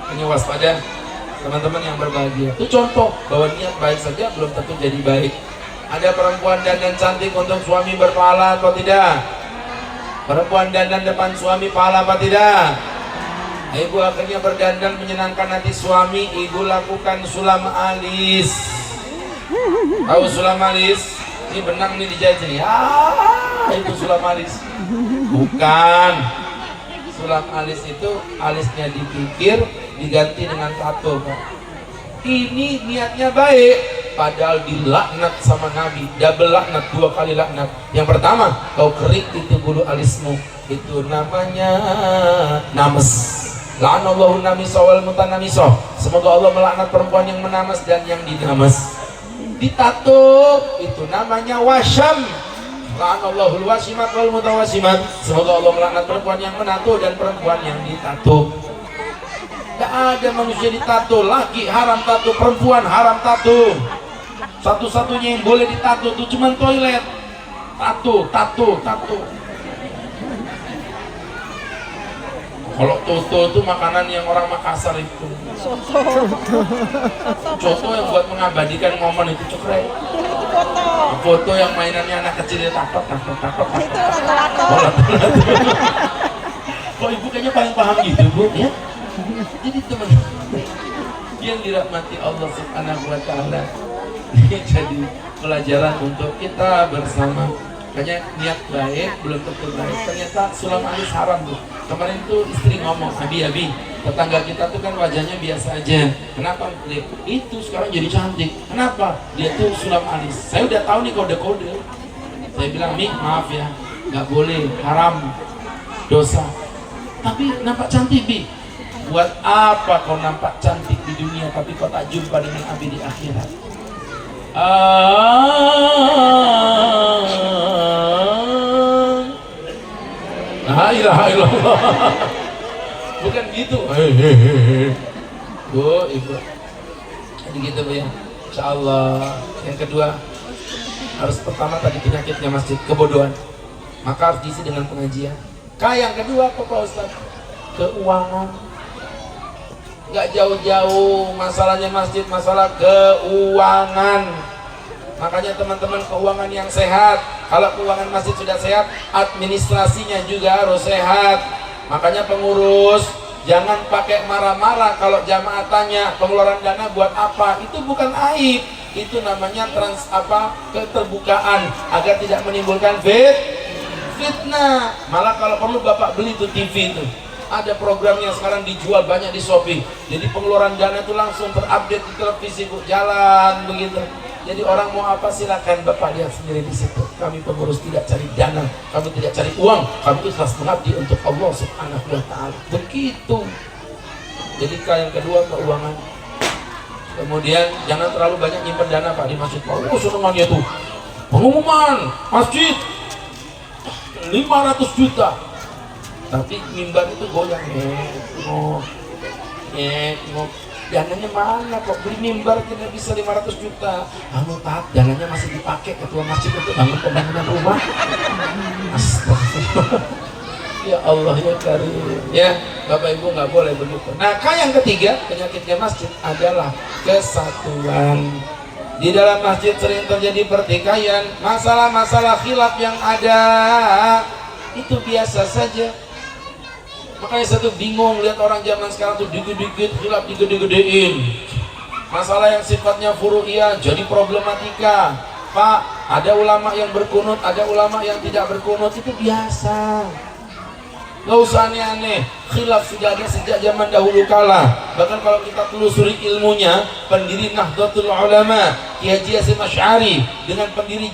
Speaker 1: Hanya waspada teman-teman yang berbahagia. Itu contoh bahwa niat baik saja belum tentu jadi baik. Ada perempuan dandan cantik untuk suami berpahala atau tidak? Perempuan dandan depan suami pahala apa tidak? Ibu akhirnya berdandan menyenangkan hati suami, ibu lakukan sulam alis. Tahu sulam alis? Ini benang nih dijahit sini. Itu sulam alis. Bukan. Sulam alis itu alisnya dipikir diganti dengan tato, Pak. Ini niatnya baik. Padahal dilaknat sama Nabi, double laknat, 2 kali laknat. Yang pertama, kau kerik itu bulu alismu, itu namanya names. La'anallahu namisa wal mutanamisoh. Semoga Allah melaknat perempuan yang menames dan yang dinames. Ditato, itu namanya wasyam. La'anallahu wasimat wal mutawasimat. Semoga Allah melaknat perempuan yang menato dan perempuan yang ditato. Tidak ada manusia ditato, laki haram tato, perempuan haram tato. Satu-satunya yang boleh ditato itu cuma toilet. Tato. Kalau toto itu makanan yang orang Makassar itu. Coto yang buat mengabadikan momen itu cekrek. Foto yang mainannya anak kecil ya takut. Kok ibu kayaknya paling paham gitu, Bu, ya? Jadi teman yang dirahmati Allah Subhanahu wa Ta'ala, jadi pelajaran untuk kita bersama. Makanya niat baik belum tentu baik. Ternyata sulam alis haram, Bu. Kemarin itu istri ngomong, Abi, tetangga kita tuh kan wajahnya biasa aja. Kenapa? Itu sekarang jadi cantik. Kenapa? Dia tuh sulam alis. Saya udah tahu nih kode-kode. Saya bilang, Mi, maaf ya, nggak boleh, haram, dosa. Tapi nampak cantik, Bi. Buat apa kau nampak cantik di dunia tapi kau tak jumpa dengan Abi di akhirat? La ilaha illallah. Bukan gitu. Bu, Ibu. Jadi gitu, Bu, ya. Insyaallah. Yang kedua, harus pertama tadi penyakitnya masjid, kebodohan. Maka harus diisi dengan pengajian. Yang kedua apa, Pak Ustaz? Keuangan. Gak jauh-jauh masalahnya masjid, masalah keuangan. Makanya teman-teman, keuangan yang sehat. Kalau keuangan masjid sudah sehat, administrasinya juga harus sehat. Makanya pengurus jangan pakai marah-marah kalau jamaah tanya pengeluaran dana buat apa. Itu bukan aib, itu namanya keterbukaan agar tidak menimbulkan fitnah. Malah kalau perlu Bapak beli tuh TV itu. Ada program yang sekarang dijual banyak di Shopee. Jadi pengeluaran dana itu langsung terupdate di televisi, Bu. Jalan begitu. Jadi orang mau apa silakan Bapak lihat sendiri di situ. Kami pengurus tidak cari dana, kami tidak cari uang, kami ikhlas mengabdi untuk Allah Subhanahu wa Ta'ala. Begitu. Jadi yang kedua, keuangan. Kemudian jangan terlalu banyak nyimpen dana, Pak, di masjid. Oh, senengannya tuh pengumuman masjid 500 juta. Tapi mimbar itu goyang, dananya mana kok beli mimbar tidak bisa 500 juta. Tat, dananya masih dipakai ketua masjid untuk bangun pembangunan rumah. Astagfirullah. Ya Allah ya Karim. Ya, Bapak Ibu nggak boleh begitu. Nah, yang ketiga penyakitnya masjid adalah kesatuan. Di dalam masjid sering terjadi pertikaian, masalah-masalah khilaf yang ada itu biasa saja. Makanya saya tuh bingung lihat orang zaman sekarang tuh dikit-dikit khilaf digede-gedein. Masalah yang sifatnya furu'iyah jadi problematika. Pak, ada ulama yang berkunut, ada ulama yang tidak berkunut, itu biasa. Gak usah aneh-aneh, khilaf sudah ada sejak zaman dahulu kala. Bahkan kalau kita telusuri ilmunya, pendiri Nahdlatul Ulama Kiai Haji Hasyim Asy'ari dengan pendiri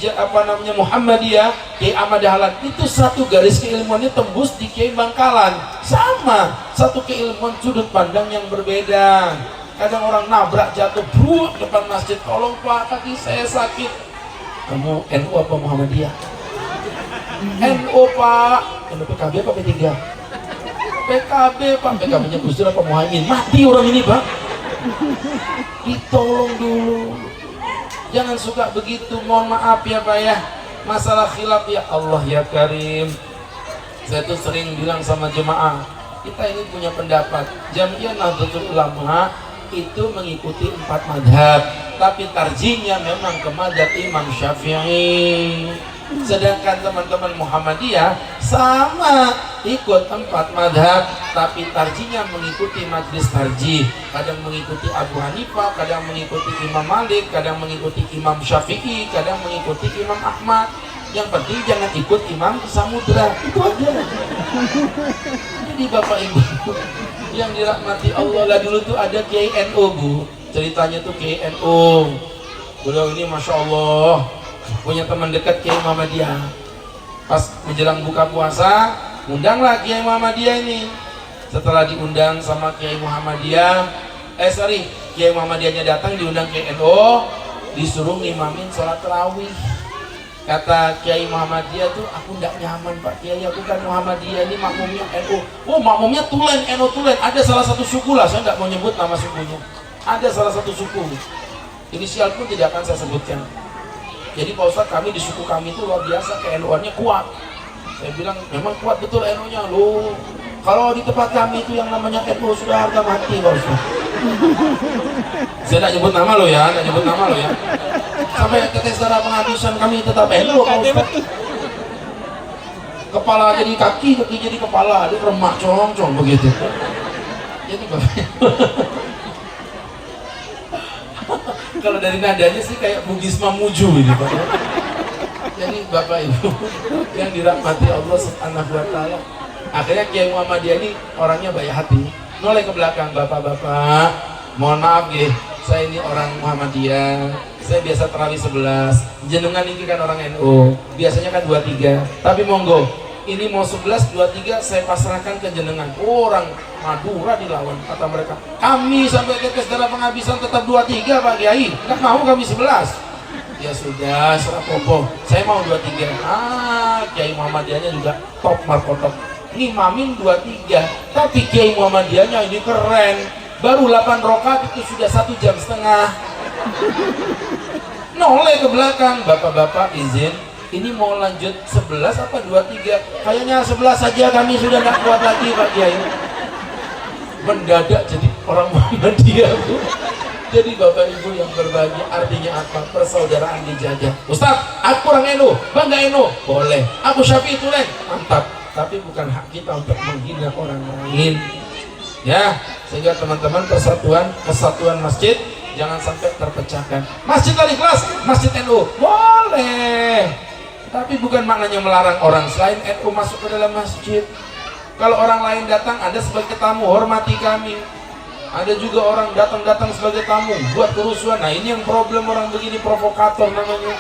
Speaker 1: Muhammadiyah Kiai Ahmad Dahlan, itu satu garis keilmuannya tembus di Kiai Bangkalan. Sama, satu keilmuan sudut pandang yang berbeda. Kadang orang nabrak jatuh bruk depan masjid, tolong Pak, kaki saya sakit. Kamu NU apa Muhammadiyah? NU Pak. PKB apa P3? PKB Pak. PKB-nya Gus Dur apa Muhaimin? Mati orang ini Pak. Ditolong dulu. Jangan suka begitu. Mohon maaf ya Pak ya. Masalah khilaf ya Allah ya Karim. Saya tuh sering bilang sama jemaah, kita ini punya pendapat. Jamiah Nahdlatul Ulama itu mengikuti 4 madhab, tapi tarjihnya memang ke madhab Imam Syafi'i. Sedangkan teman-teman Muhammadiyah sama ikut 4 madhab, tapi tarjihnya mengikuti majlis tarjih. Kadang mengikuti Abu Hanifah, kadang mengikuti Imam Malik, kadang mengikuti Imam Syafi'i, kadang mengikuti Imam Ahmad. Yang penting jangan ikut Imam Samudra, itu aja. Jadi Bapak Ibu yang dirahmati Allah, lah dulu tuh ada Kiai NU Bu, ceritanya tuh Kiai NU. Beliau ini Masya Allah punya teman dekat Kiai Muhammadiyah. Pas menjelang buka puasa, undanglah Kiai Muhammadiyah ini. Setelah diundang sama Kiai Muhammadiyah, Kiai Muhammadiyahnya datang, diundang Kiai NU, disuruh ngimamin sholat tarawih. Kata Kiai Muhammadiyah tuh, aku nggak nyaman Pak Kiai, aku kan Muhammadiyah, ini makmumnya NU. Oh makmumnya tulen, NU tulen. Ada salah satu suku lah, saya nggak mau nyebut nama sukunya. Ada salah satu suku, inisial pun tidak akan saya sebutkan. Jadi Pak Ustadz, kami di suku kami itu luar biasa, ke NU-annya kuat. Saya bilang memang kuat betul NU-nya loh. Kalau di tempat kami itu yang namanya NU sudah harga mati Pak Ustadz. Saya nggak nyebut nama lo ya, nggak nyebut nama lo ya. Sampai tetes darah penghabisan kami tetap NU Pak Ustadz. Kepala jadi kaki, kaki jadi kepala, dia remak cong begitu. Jadi kalau dari nadanya sih kayak Bugis Mamuju ini Pak. Jadi Bapak Ibu yang dirahmati Allah Subhanahu wa taala, akhirnya Kiai Muhammadiyah ini orangnya baik hati. Noleh ke belakang, Bapak-bapak, mohon maaf ya, saya ini orang Muhammadiyah. Saya biasa terawih 11. Jenengan ini kan orang NU. Biasanya kan 23. Tapi monggo, ini mau 11, 23 saya pasrahkan ke jenengan. Orang Madura dilawan, kata mereka. Kami sampai tetes darah penghabisan tetap 23 Pak Kiai. Nggak mau kami 11. Ya sudah, serapopo. Saya mau 23. Kiai Muhammadiyahnya juga top markotop. Ngimamin 23. Tapi Kiai Muhammadiyahnya ini keren. Baru 8 rakaat itu sudah 1,5 jam. Noleh ke belakang, bapak-bapak izin, ini mau lanjut 11 apa 23? Kayaknya 11 saja, kami sudah nggak kuat lagi Pak Kiai. Mendadak jadi orang Muhammadiyah Bu. Jadi Bapak Ibu yang berbagi, artinya apa? Persaudaraan dijaga. Ustaz, aku orang NU, bangga NU, boleh. Aku Syafi'i tulen, mantap. Tapi bukan hak kita untuk menghina orang lain. Ya, sehingga teman-teman kesatuan masjid jangan sampai terpecahkan. Masjid Al-Ikhlas, Masjid NU, boleh. Tapi bukan maknanya melarang orang selain NU masuk ke dalam masjid. Kalau orang lain datang, Anda sebagai tamu, hormati kami. Ada juga orang datang sebagai tamu, buat kerusuhan. Nah ini yang problem orang begini, provokator namanya.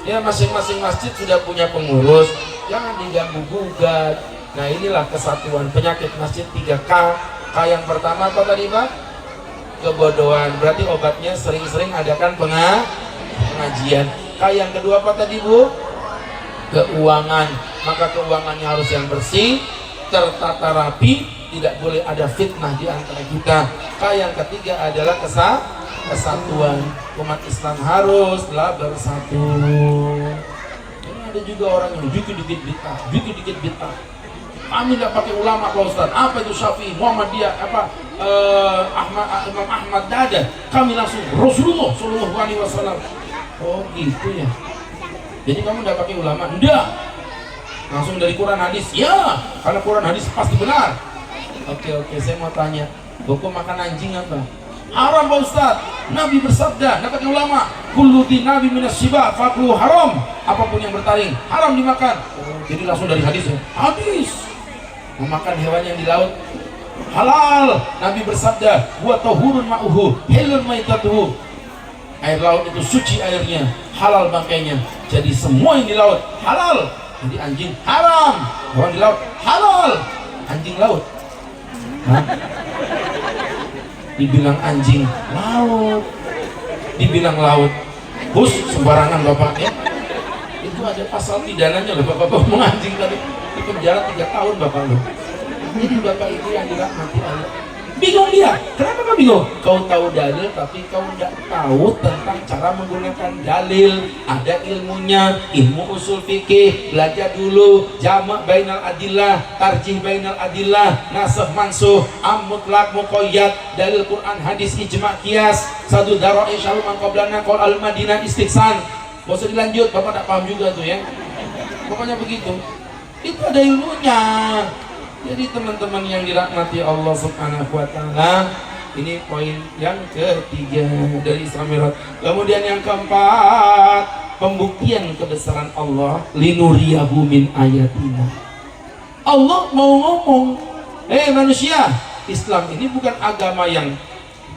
Speaker 1: Ya masing-masing masjid sudah punya pengurus, jangan diganggu gugat. Nah inilah kesatuan. Penyakit masjid 3K. K yang pertama apa tadi Pak? Kebodohan. Berarti obatnya sering-sering adakan pengajian. K yang kedua apa tadi Bu? Keuangan. Maka keuangannya harus yang bersih, tertata rapi, tidak boleh ada fitnah di antara kita. K yang ketiga adalah kesatuan. Umat Islam haruslah bersatu. Ini ada juga orang yang dikit-dikit bid'ah. Kami tidak pakai ulama Pak Ustaz. Apa itu Syafi'i, Muhammadiyah, Imam Ahmad ada. Kami langsung Rasulullah Shallallahu Alaihi Wasallam. Oh gitu ya. Jadi kamu tidak pakai ulama? Enggak. Langsung dari Quran hadis. Ya, karena Quran hadis pasti benar. Oke, saya mau tanya, hukum makan anjing apa? Haram Pak Ustaz. Nabi bersabda, dapat ulama, kullu nabi minas siba faklu haram. Apapun yang bertaring haram dimakan. Jadi langsung dari hadis ya. Hadis. memakan hewan yang di laut halal. Nabi bersabda, wa tahurun ma'uhu hilun maitatuhu, air laut itu suci airnya, halal bangkainya. Jadi semua yang di laut halal. Jadi anjing haram, hewan di laut halal, anjing laut. Hah? Dibilang anjing laut, dibilang laut bus sembarangan bapak ya. Itu ada pasal pidananya loh bapak ngomong anjing tadi, di penjara 3 tahun bapak lo. Jadi bapak itu yang dirahmati Allah. Bingung dia, kenapa kau bingung? Kau tahu dalil tapi kau tidak tahu tentang cara menggunakan dalil. Ada ilmunya, ilmu usul fikih, belajar dulu. Jamak bainal adillah, tarjih bainal adillah, nasakh mansuh, am mutlaq muqayyad, dalil Quran, hadis, ijma, qiyas, sadu dara'i syalu man qablana, qaul al-madinah, istiqsan. Gak usah dilanjut, bapak tak paham juga tuh ya. Pokoknya begitu. Itu ada ilmunya. Jadi teman-teman yang dirahmati Allah Subhanahu wa taala, ini poin yang ketiga dari Isra Mi'raj. Kemudian yang keempat, pembuktian kebesaran Allah, linuriyahu min ayatina. Allah mau ngomong, manusia, Islam ini bukan agama yang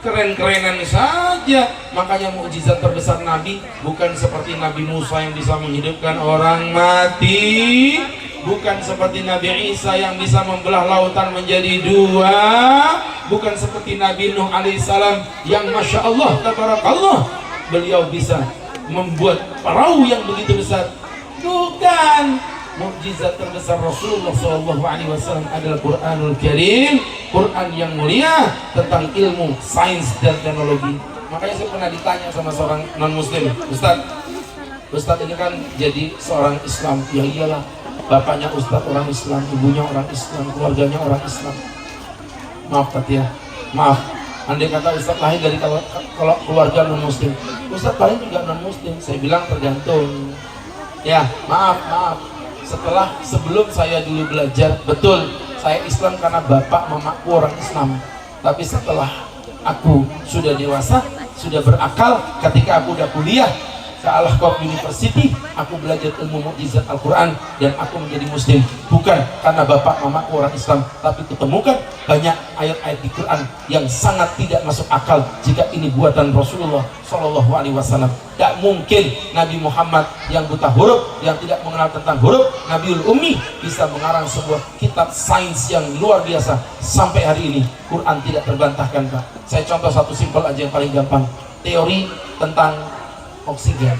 Speaker 1: keren-kerenan saja. Makanya mukjizat terbesar Nabi bukan seperti Nabi Musa yang bisa menghidupkan orang mati, bukan seperti Nabi Isa yang bisa membelah lautan menjadi 2, bukan seperti Nabi Nuh alaihissalam yang Masya Allah, tabarakallah, beliau bisa membuat perahu yang begitu besar. Bukan. Mukjizat terbesar Rasulullah SAW adalah Quranul Karim, Quran yang mulia tentang ilmu, sains dan teknologi. Makanya saya pernah ditanya sama seorang non-muslim, Ustadz ini kan jadi seorang Islam. Ya iyalah, bapaknya Ustadz orang Islam, ibunya orang Islam, keluarganya orang Islam. Maaf Tati ya, maaf. Andai kata Ustadz lahir dari kalau keluarga non-muslim, Ustadz paling juga non-muslim. Saya bilang tergantung. Ya, maaf. Sebelum saya dulu belajar, betul saya Islam karena bapak mamaku orang Islam. Tapi setelah aku sudah dewasa, sudah berakal, ketika aku udah kuliah ke Al-Ahqaf University, aku belajar ilmu mukjizat Al-Quran dan aku menjadi muslim. Bukan karena bapak mamaku orang Islam, tapi kutemukan banyak ayat-ayat di Quran yang sangat tidak masuk akal jika ini buatan Rasulullah SAW. Tidak mungkin Nabi Muhammad yang buta huruf, yang tidak mengenal tentang huruf, Nabiul Ummi, bisa mengarang sebuah kitab sains yang luar biasa. Sampai hari ini Quran tidak terbantahkan, Pak. Saya contoh satu simpel aja yang paling gampang. Teori tentang oksigen.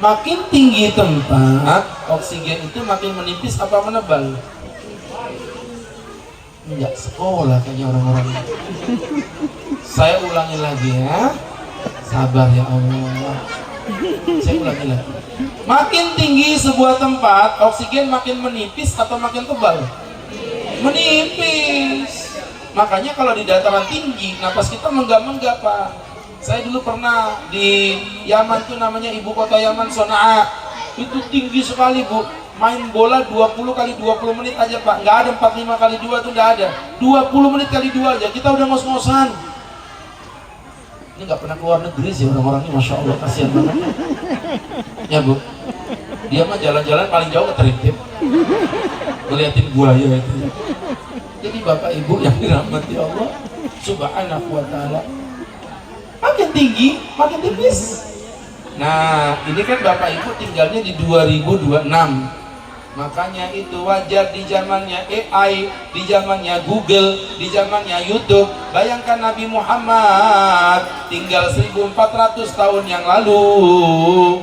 Speaker 1: Makin tinggi tempat, oksigen itu makin menipis apa menebal? Enggak sekolah kayaknya orang-orang. Saya ulangi lagi ya. Sabar ya Allah. Saya ulangi lagi. Makin tinggi sebuah tempat, oksigen makin menipis atau makin tebal? Menipis. Makanya kalau di dataran tinggi, napas kita menggap-menggap, Pak. Saya dulu pernah di Yaman tuh, namanya ibu kota Yaman, Sonaa. Itu tinggi sekali, Bu. Main bola 20 kali 20 menit aja, Pak. Nggak ada 45 kali 2 tuh, nggak ada. 20 menit kali 2 aja. Kita udah ngos-ngosan. Ini nggak pernah keluar negeri sih orang-orang ini, Masya Allah, kasihan banget. Ya, Bu. Dia mah jalan-jalan paling jauh ke Trintip. Ngeliatin buaya itu. Jadi Bapak Ibu yang dirahmati Allah Subhanahu wa ta'ala, makin tinggi, makin tipis. Nah, ini kan Bapak Ibu tinggalnya di 2026. Makanya itu wajar di zamannya AI, di zamannya Google, di zamannya YouTube. Bayangkan Nabi Muhammad tinggal 1400 tahun yang lalu.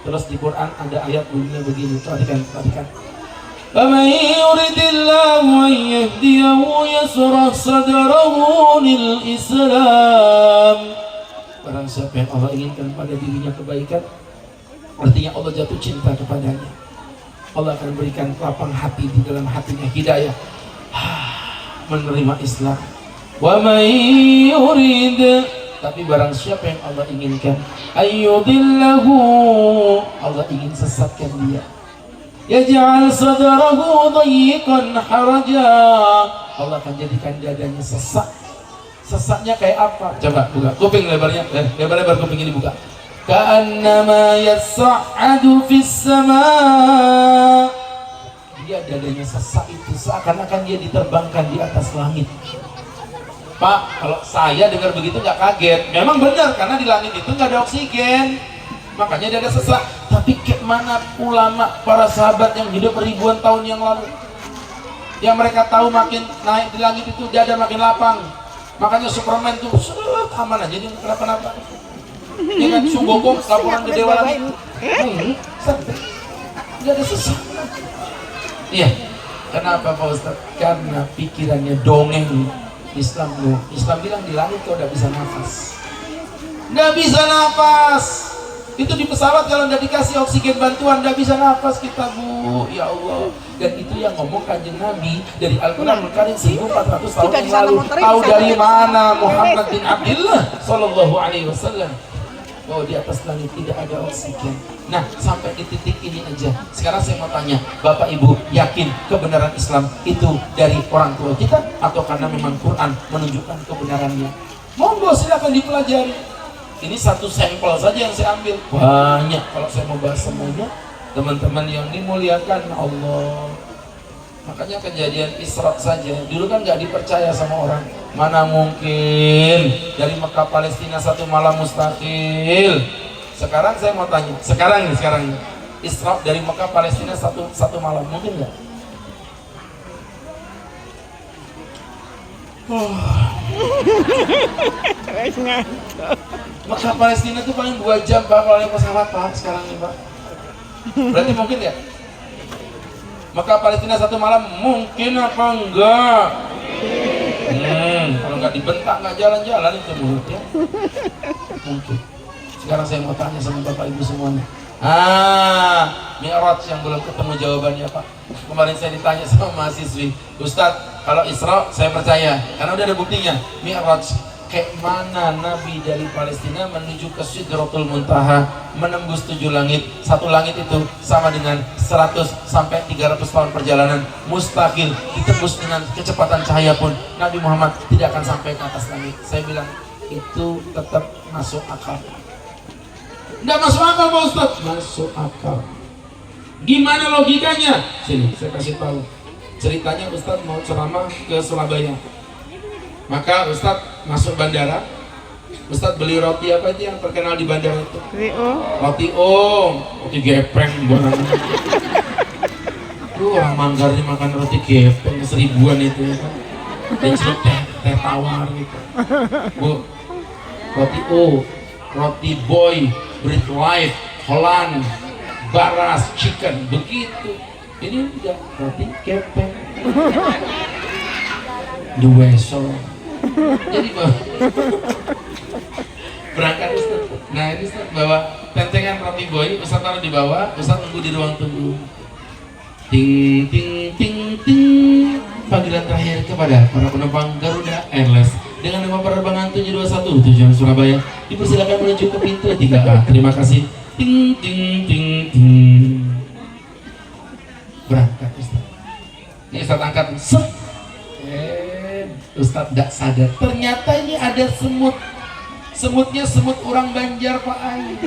Speaker 1: Terus di Quran ada ayat bunyinya begini, perhatikan. فَمَنْ يُرِدِ اللَّهُ أَنْ يَهْدِيَهُ يَشْرَحْ صَدْرَهُ لِلْإِسْلَامِ. Barang siapa yang Allah inginkan pada dirinya kebaikan, artinya Allah jatuh cinta kepadanya, Allah akan berikan lapang hati di dalam hatinya, hidayah menerima Islam. وَمَنْ يُرِدْ, tapi barang siapa yang Allah inginkan ayyudillahu, Allah ingin sesatkan dia, yaj'al sadrahu dayyiqan haraja, Allah akan jadikan dadanya sesak. Sesaknya kayak apa? Coba buka kuping lebarnya, lebar-lebar kuping ini buka. Ka'annama yas'adu fis sama, dia dadanya sesak itu seakan-akan dia diterbangkan di atas langit. Pak, kalau saya dengar begitu nggak kaget. Memang benar, karena di langit itu nggak ada oksigen, makanya dia ada sesak. Tapi kayak mana ulama, para sahabat yang hidup ribuan tahun yang lalu, yang mereka tahu makin naik di langit itu dada makin lapang. Makanya Superman tuh aman aja, dia kenapa-napa. Dia kan Sunggoku laporan ke dewa langit, nggak ada sesak. Iya, kenapa Pak Ustadz? Karena pikirannya dongeng. Islam bilang di langit kau udah bisa nafas, nggak bisa nafas. Itu di pesawat kalau nggak dikasih oksigen bantuan nggak bisa nafas kita, Bu. Ya Allah. Dan itu yang ngomong Kanjeng Nabi dari Al-Quran Al-Karim 1400 tahun yang lalu. Tahu dari mana Muhammad bin Abdullah Sallallahu Alaihi Wasallam bahwa di atas langit tidak ada oksigen. Nah, sampai di titik ini aja. Sekarang saya mau tanya, Bapak Ibu yakin kebenaran Islam itu dari orang tua kita atau karena memang Quran menunjukkan kebenarannya? Monggo silakan dipelajari. Ini satu sampel saja yang saya ambil. Banyak kalau saya mau bahas semuanya, teman-teman yang dimuliakan Allah. Makanya kejadian Isra saja dulu kan nggak dipercaya sama orang. Mana mungkin dari Mekah Palestina satu malam, mustahil. Sekarang saya mau tanya, sekarang ini Isra dari Mekah Palestina satu malam mungkin nggak? Mekah Palestina itu paling 2 jam Pak kalau naik pesawat Pak sekarang nih Pak. Berarti mungkin ya? Mekah Palestina satu malam mungkin apa enggak? Kalau nggak dibentak nggak jalan-jalan itu mulutnya. Mungkin. Sekarang saya mau tanya sama Bapak Ibu semuanya. Mi'raj yang belum ketemu jawabannya Pak. Kemarin saya ditanya sama mahasiswi, Ustadz, kalau Isra saya percaya karena udah ada buktinya. Mi'raj, kayak mana Nabi dari Palestina menuju ke Sidratul Muntaha, menembus 7 langit. Satu langit itu sama dengan 100 sampai 300 tahun perjalanan. Mustahil ditembus dengan kecepatan cahaya pun Nabi Muhammad tidak akan sampai ke atas langit. Saya bilang itu tetap masuk akal. Nggak masuk akal Pak Ustadz? Masuk akal. Gimana logikanya? Sini saya kasih tahu. Ceritanya Ustadz mau ceramah ke Surabaya. Maka Ustadz masuk bandara. Ustadz beli roti apa itu yang terkenal di bandara itu? Roti gepeng. Orang Manggar ini makan roti gepeng 1000-an itu ya kan. Dan celup teh tawar gitu. Bu, roti boy, Bread Life, Holland, Baras, Chicken, begitu. Ini udah roti gepeng. Dueso. Jadi berangkat Ustaz. Nah ini Ustaz bawa tentengan roti boy, Ustaz taruh di bawah, Ustaz tunggu di ruang tunggu. Ting ting ting ting. Panggilan terakhir kepada para penumpang Garuda Airlines dengan nama penerbangan 721 tujuan Surabaya dipersilakan menuju ke pintu 3A. Terima kasih. Ting ting ting ting. Berangkat Ustaz. Ini Ustaz angkat. Ustaz tidak sadar ternyata ini ada semut. Semutnya semut orang Banjar Pak Ai.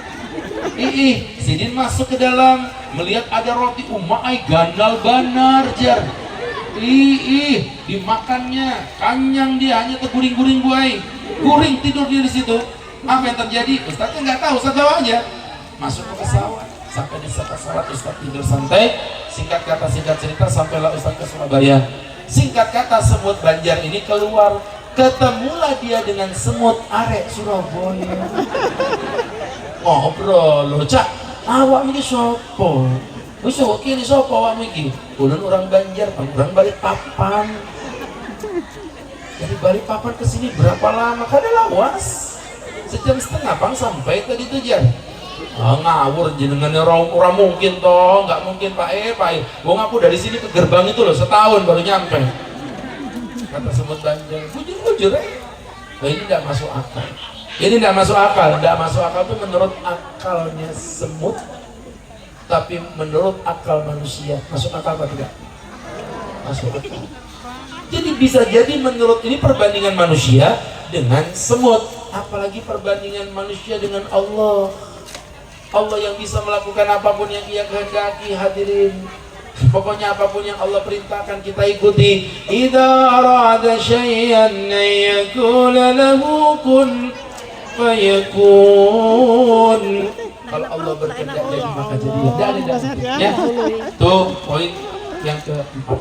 Speaker 1: Sidin masuk ke dalam melihat ada roti Ai ganal banar jar. Dimakannya kanyang dia, hanya terguring-guring buai. Guring tidur dia di situ. Apa yang terjadi? Ustaznya nggak tahu, Ustaz bawa aja. Masuk ke pesawat. Sampai di pesawat Ustaz tidur santai. Singkat kata singkat cerita sampailah Ustaz ke Surabaya. Singkat kata semut Banjar ini keluar. Ketemulah dia dengan semut arek Surabaya. Ngobrol loh, Cak, awak ini sopo? Wis kok kene sapa awakmu iki? Ulun orang Banjar, orang Balikpapan. Dari Balikpapan ke sini berapa lama? Kada lawas. 1,5 jam Bang sampai tadi tuh Jan. Ngawur jenengannya orang mungkin toh, nggak mungkin Pak Pak. Wong aku dari sini ke gerbang itu loh setahun baru nyampe. Kata semut Banjar, jujur nah, ini tidak masuk akal. Ini tidak masuk akal. Tidak masuk akal itu menurut akalnya semut, tapi menurut akal manusia masuk akal apa tidak? Masuk akal. Jadi bisa jadi menurut ini perbandingan manusia dengan semut, apalagi perbandingan manusia dengan Allah. Allah yang bisa melakukan apapun yang Ia kehendaki. Hadirin Pokoknya apapun yang Allah perintahkan kita ikuti. Idza arada syai'an yaqula lahu kun fayakun. Kalau Allah berkehendak jadi maka jadilah. Ya. Tuh poin yang keempat.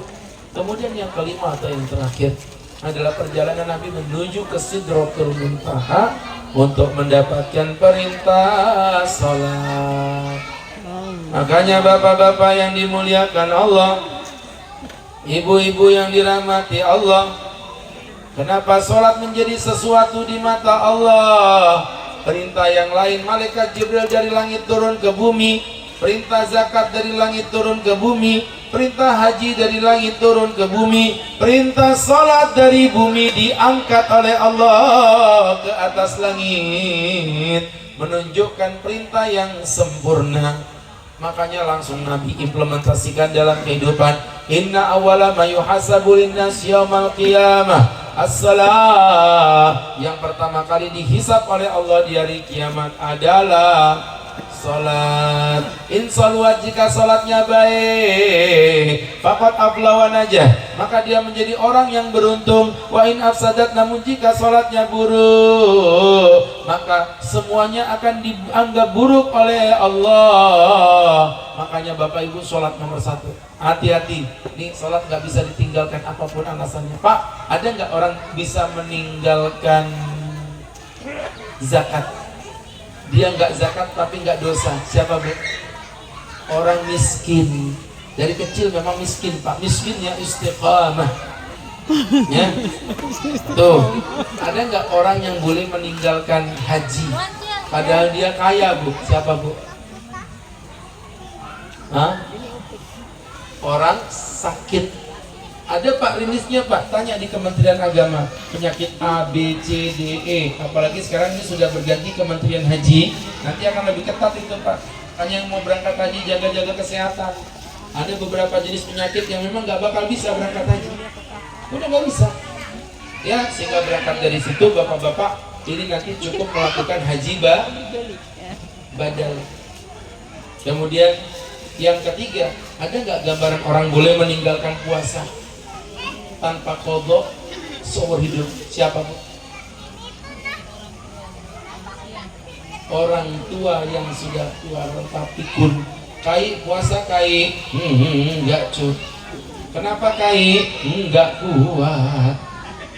Speaker 1: Kemudian yang kelima atau yang terakhir adalah perjalanan Nabi menuju ke Sidratul Muntaha untuk mendapatkan perintah salat. Makanya bapak-bapak yang dimuliakan Allah, ibu-ibu yang dirahmati Allah, kenapa sholat menjadi sesuatu di mata Allah? Perintah yang lain, malaikat Jibril dari langit turun ke bumi, perintah zakat dari langit turun ke bumi, perintah haji dari langit turun ke bumi, perintah sholat dari bumi diangkat oleh Allah ke atas langit, menunjukkan perintah yang sempurna. Makanya langsung Nabi implementasikan dalam kehidupan. Inna awwala ma yuhasabu linnas yaumal qiyamah as-salah. Yang pertama kali dihisab oleh Allah di hari kiamat adalah salat. Insalawat, jika salatnya baik, faqad aflaha wa najah, maka dia menjadi orang yang beruntung. Wa in afsadat, namun jika salatnya buruk, maka semuanya akan dianggap buruk oleh Allah. Makanya Bapak Ibu, salat nomor satu. Hati-hati, nih salat nggak bisa ditinggalkan apapun alasannya. Pak, ada nggak orang bisa meninggalkan zakat? Dia nggak zakat tapi nggak dosa. Siapa Bu? Orang miskin. Dari kecil memang miskin Pak. Miskinnya istiqamah. Ya. Tuh, ada nggak orang yang boleh meninggalkan haji padahal dia kaya Bu? Siapa Bu? Hah? Orang sakit. Ada Pak rilisnya Pak, tanya di Kementerian Agama, penyakit A, B, C, D, E. Apalagi sekarang ini sudah berganti Kementerian Haji, nanti akan lebih ketat itu Pak. Tanya yang mau berangkat haji, jaga-jaga kesehatan. Ada beberapa jenis penyakit yang memang nggak bakal bisa berangkat haji, udah nggak bisa. Ya, sehingga berangkat dari situ bapak-bapak, ini nanti cukup melakukan haji badal. Kemudian yang ketiga, ada nggak gambaran orang boleh meninggalkan puasa tanpa qadha seumur hidup? Siapa Bu? Orang tua yang sudah tua renta pikun. Kai puasa kai? Enggak cu. Kenapa kai? Enggak kuat.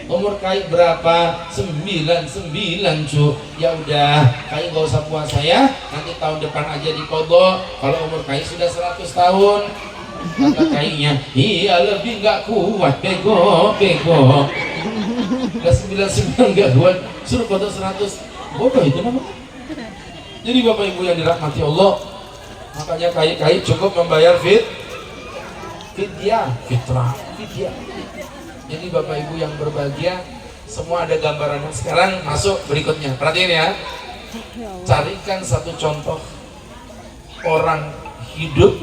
Speaker 1: Umur kai berapa? 99 cu. Ya udah, kai nggak usah puasa ya. Nanti tahun depan aja di qadha. Kalau umur kai sudah 100 tahun. Kata kainya, iya lebih nggak kuat, bego. Udah 99 nggak kuat, suruh qadha 100. Bodoh itu namanya. Jadi Bapak Ibu yang dirahmati Allah, makanya kai cukup membayar fidyah. Jadi Bapak Ibu yang berbahagia, semua ada gambarannya. Sekarang masuk berikutnya, perhatiin ya. Carikan satu contoh orang hidup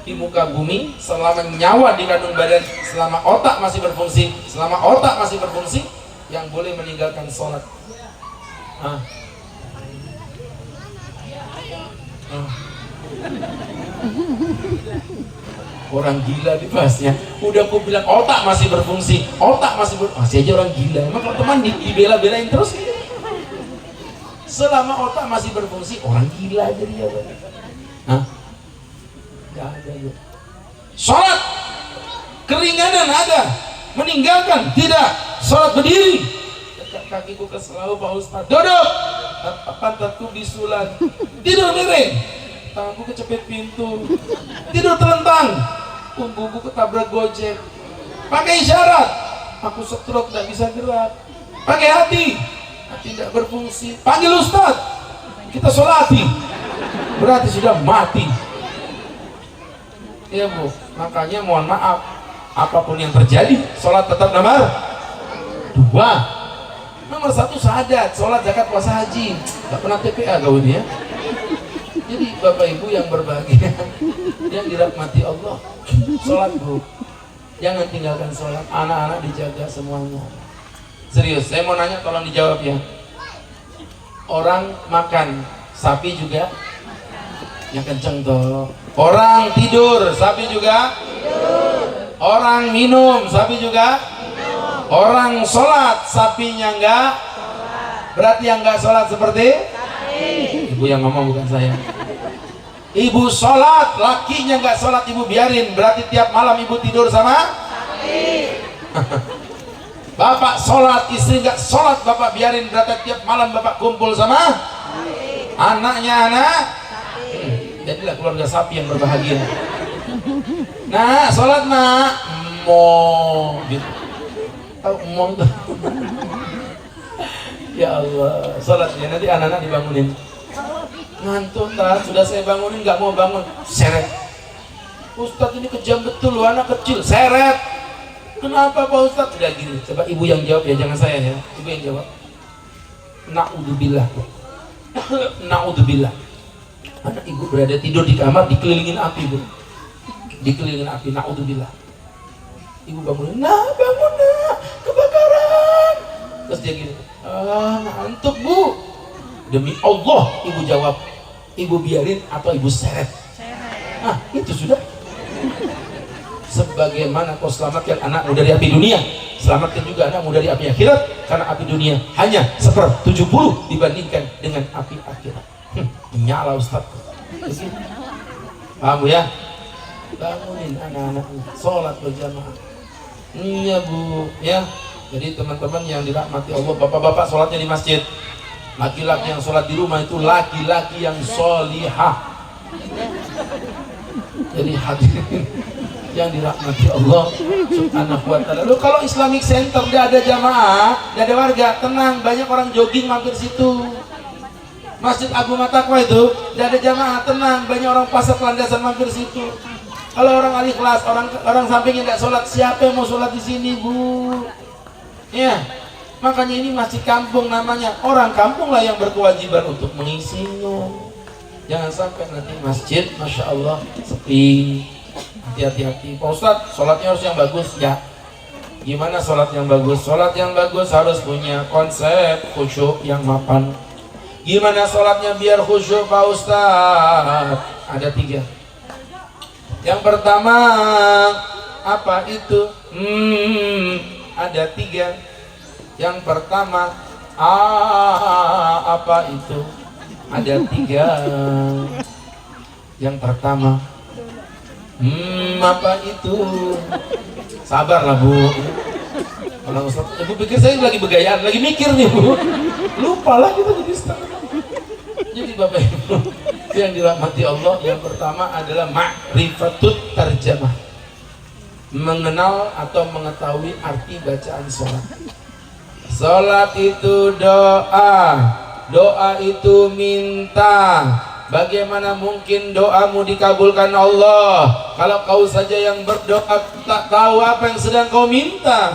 Speaker 1: di muka bumi selama nyawa di kandung badan, selama otak masih berfungsi, yang boleh meninggalkan sholat. Orang gila dibahasnya. Udah aku bilang otak masih berfungsi, masih aja orang gila. Emang kalau teman dibela-belain terus gitu. Selama otak masih berfungsi, orang gila aja dia. Gak ada ya. Sholat keringanan ada, meninggalkan tidak. Sholat berdiri, kakiku keselalu Pak Ustaz, duduk, pantatku bisulan, tidur miring, tanganku kecepit pintu, tidur telentang, punggungku ketabrak gojek, pakai isyarat, aku stroke tidak bisa gerak, pakai hati tidak berfungsi, panggil Ustaz, kita sholati, berarti sudah mati. Ya Bu, makanya mohon maaf, apapun yang terjadi, sholat tetap nomor 2. Nomor 1 syahadat, sholat, zakat, puasa, haji. Gak pernah TPA kau ini ya. Jadi Bapak Ibu yang berbahagia, yang dirahmati Allah, sholat Bu, jangan tinggalkan sholat. Anak-anak dijaga semuanya. Serius, saya mau nanya, tolong dijawab ya. Orang makan, sapi juga yang kenceng toh. Orang tidur, sapi juga Orang minum, sapi juga minum. Orang sholat, sapinya enggak. Berarti yang enggak sholat seperti sapi. Ibu yang ngomong bukan saya. Ibu sholat, lakinya enggak sholat, ibu biarin. Berarti tiap malam ibu tidur sama sapi. Bapak sholat, istri enggak sholat, bapak biarin. Berarti tiap malam bapak kumpul sama sapi. Anaknya anak jadilah keluarga sapi yang berbahagia. Nah, sholat nak, mau gitu. Tahu mau tuh. Ya Allah, sholatnya nanti anak-anak dibangunin. Ngantuk tak, sudah saya bangunin nggak mau bangun, seret. Ustadz ini kejam betul, lu anak kecil, seret. Kenapa Pak Ustadz? Udah gini, coba ibu yang jawab ya, jangan saya ya. Ibu yang jawab. Na'udzubillah. Na'udzubillah. Anak ibu berada tidur di kamar dikelilingin api, Bu. Dikelilingin api, na'udzubillah. Ibu bangunin, nah bangun nak, kebakaran. Terus dia gini, ngantuk Bu. Demi Allah, ibu jawab, ibu biarin atau ibu seret? Nah, itu sudah. Sebagaimana kau selamatkan anakmu dari api dunia, selamatkan juga anakmu dari api akhirat. Karena api dunia hanya 1/70 dibandingkan dengan api akhirat. Nyala Ustaz. Paham ya? Bangunin anak-anakmu sholat berjamaah. Iya Bu, ya. Jadi teman-teman yang dirahmati Allah, bapak-bapak sholatnya di masjid. Laki-laki yang sholat di rumah itu laki-laki yang sholihah. Jadi hadirin yang dirahmati Allah Subhanahu wa ta'ala. Lu kalau Islamic Center gak ada jamaah, gak ada warga, tenang, banyak orang jogging mampir situ. Masjid Agung Matakwa itu gak ada jamaah, tenang, banyak orang pasar landasan mampir situ. Kalau orang ahli kelas, orang sampingnya nggak sholat, siapa yang mau sholat di sini, Bu? Ya, makanya ini masjid kampung namanya. Orang kampung lah yang berkewajiban untuk mengisinya. Jangan sampai nanti masjid, masya Allah, sepi. Hati-hati, Pak Ustadz, sholatnya harus yang bagus ya. Gimana sholat yang bagus? Sholat yang bagus harus punya konsep khusyuk yang mapan. Gimana sholatnya biar khusyuk Pak Ustadz? Ada 3. Yang pertama, apa itu? Ada 3. Yang pertama, apa itu? Ada 3. Yang pertama, apa itu? Sabarlah Bu. Kalau Ustaz, Ibu pikir saya lagi begayaan, lagi mikir nih Bu. Lupa lah kita jadi setengah. Jadi Bapak Ibu yang dirahmati Allah, yang pertama adalah ma'rifatut tarjamah. Mengenal atau mengetahui arti bacaan sholat. Sholat itu doa. Doa itu minta. Bagaimana mungkin doamu dikabulkan Allah kalau kau saja yang berdoa tak tahu apa yang sedang kau minta?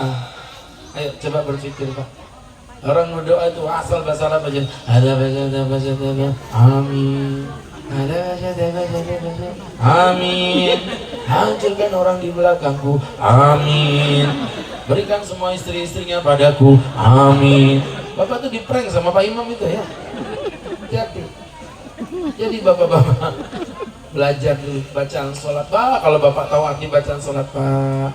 Speaker 1: Ayo coba berpikir Pak. Orang berdoa itu asal bahasa Arab aja. Ada baca amin. Ada baca amin. Hancurkan orang di belakangku. Amin. Berikan semua istri-istrinya padaku. Amin. Bapak tuh diprank sama Pak Imam itu ya. Jadi bapak-bapak belajar dulu bacaan sholat Pak. Kalau bapak tahu arti bacaan sholat Pak,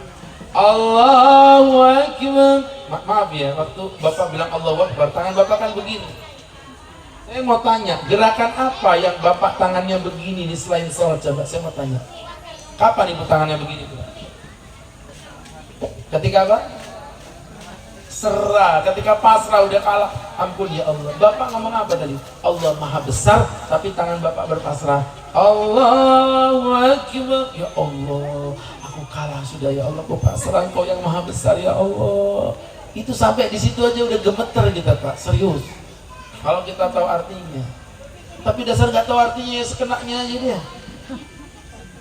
Speaker 1: Allahu Akbar. Maaf ya, waktu bapak bilang Allahu Akbar, tangan bapak kan begini. Saya mau tanya, gerakan apa yang bapak tangannya begini di selain sholat? Coba saya mau tanya, kapan ibu tangannya begini? Ketika apa? Serah, ketika pasrah udah kalah. Ampun ya Allah. Bapak ngomong apa tadi? Allah maha besar, tapi tangan bapak berpasrah. Allahu Akbar. Ya Allah, aku kalah sudah ya Allah. Aku pasrah, Engkau yang maha besar ya Allah. Itu sampai di situ aja udah gemeter kita Pak, serius. Kalau kita tahu artinya. Tapi dasar nggak tahu artinya ya sekenaknya aja dia.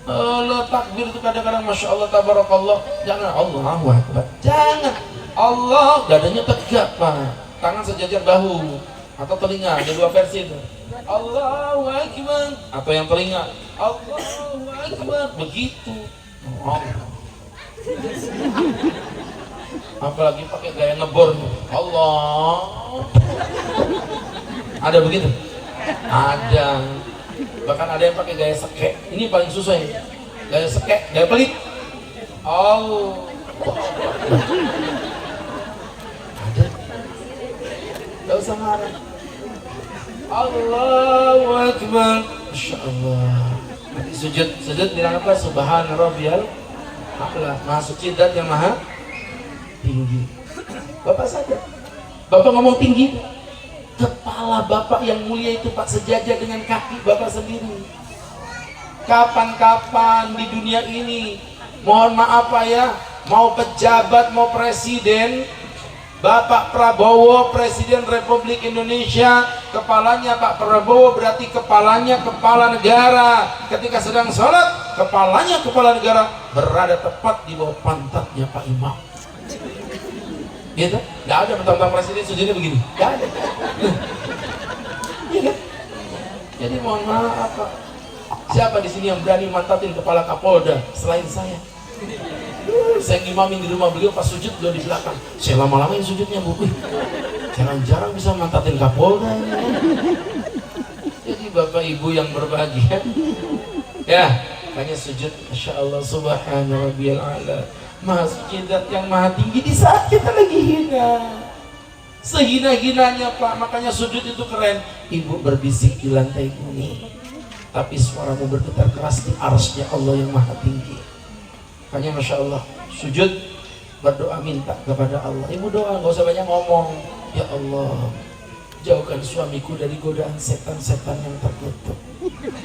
Speaker 1: Allah takbir itu kadang-kadang masya Allah tabarakallah. Jangan Allahu Akbar. Jangan. Allah dadanya tegak Pak, tangan sejajar bahu atau telinga, ada 2 versi itu. Allahu Akbar atau yang telinga Allahu Akbar begitu. Apalagi pakai gaya ngebor Allah. Ada begitu? Ada. Bahkan ada yang pakai gaya sekek. Ini paling susah ya. Gaya sekek, gaya pelit. Oh. Ada. Gak usah marah. Allahu Akbar. Masya Allah. Nanti sujud bilang apa? Subhana rabbiyal a'la. Maha suci zat yang maha tinggi. Bapak sadar? Bapak ngomong tinggi. Kepala Bapak yang mulia itu Pak sejajar dengan kaki Bapak sendiri. Kapan-kapan di dunia ini, mohon maaf Pak ya, mau pejabat, mau presiden, Bapak Prabowo, Presiden Republik Indonesia, kepalanya Pak Prabowo berarti kepalanya kepala negara. Ketika sedang sholat, kepalanya kepala negara berada tepat di bawah pantatnya Pak Imam. Gitu? Nggak ada mentang-mentang presiden sujudnya begini. Nggak ada. Iya kan? Jadi mohon maaf Pak. Siapa di sini yang berani mantatin kepala Kapolda selain saya? Saya ngimamin di rumah beliau pas sujud beliau di belakang. Saya lama-lamain sujudnya Bu. Jarang-jarang bisa mantatin Kapolda ini. Jadi Bapak Ibu yang berbahagia, ya, hanya sujud. Masya Allah, Subhana rabbiyal a'la. Maha suci zat yang maha tinggi di saat kita lagi hina. Sehina-hinanya Pak, makanya sujud itu keren. Ibu berbisik di lantai bumi, tapi suaramu bergetar keras di arsy Allah yang maha tinggi. Makanya Masya Allah, sujud berdoa minta kepada Allah. Ibu doa, nggak usah banyak ngomong. Ya Allah, jauhkan suamiku dari godaan setan-setan yang terkutuk.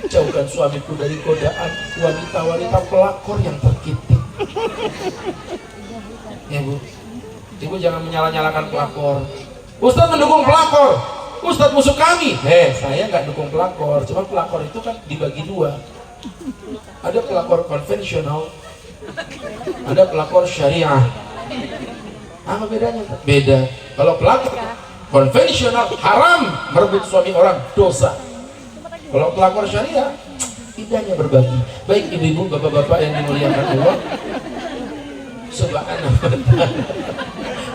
Speaker 1: Jauhkan suamiku dari godaan wanita-wanita pelakor yang terkitik. Ya Bu, Ibu jangan menyala-nyalakan pelakor. Ustadz mendukung pelakor, Ustadz musuh kami. Saya nggak dukung pelakor, cuma pelakor itu kan dibagi dua. Ada pelakor konvensional, ada pelakor syariah. Apa bedanya? Beda. Kalau pelakor konvensional haram merebut suami orang, dosa. Kalau pelakor syariah, indahnya berbagi. Baik ibu-ibu, bapak-bapak yang dimuliakan Allah Subhanahu wa ta'ala.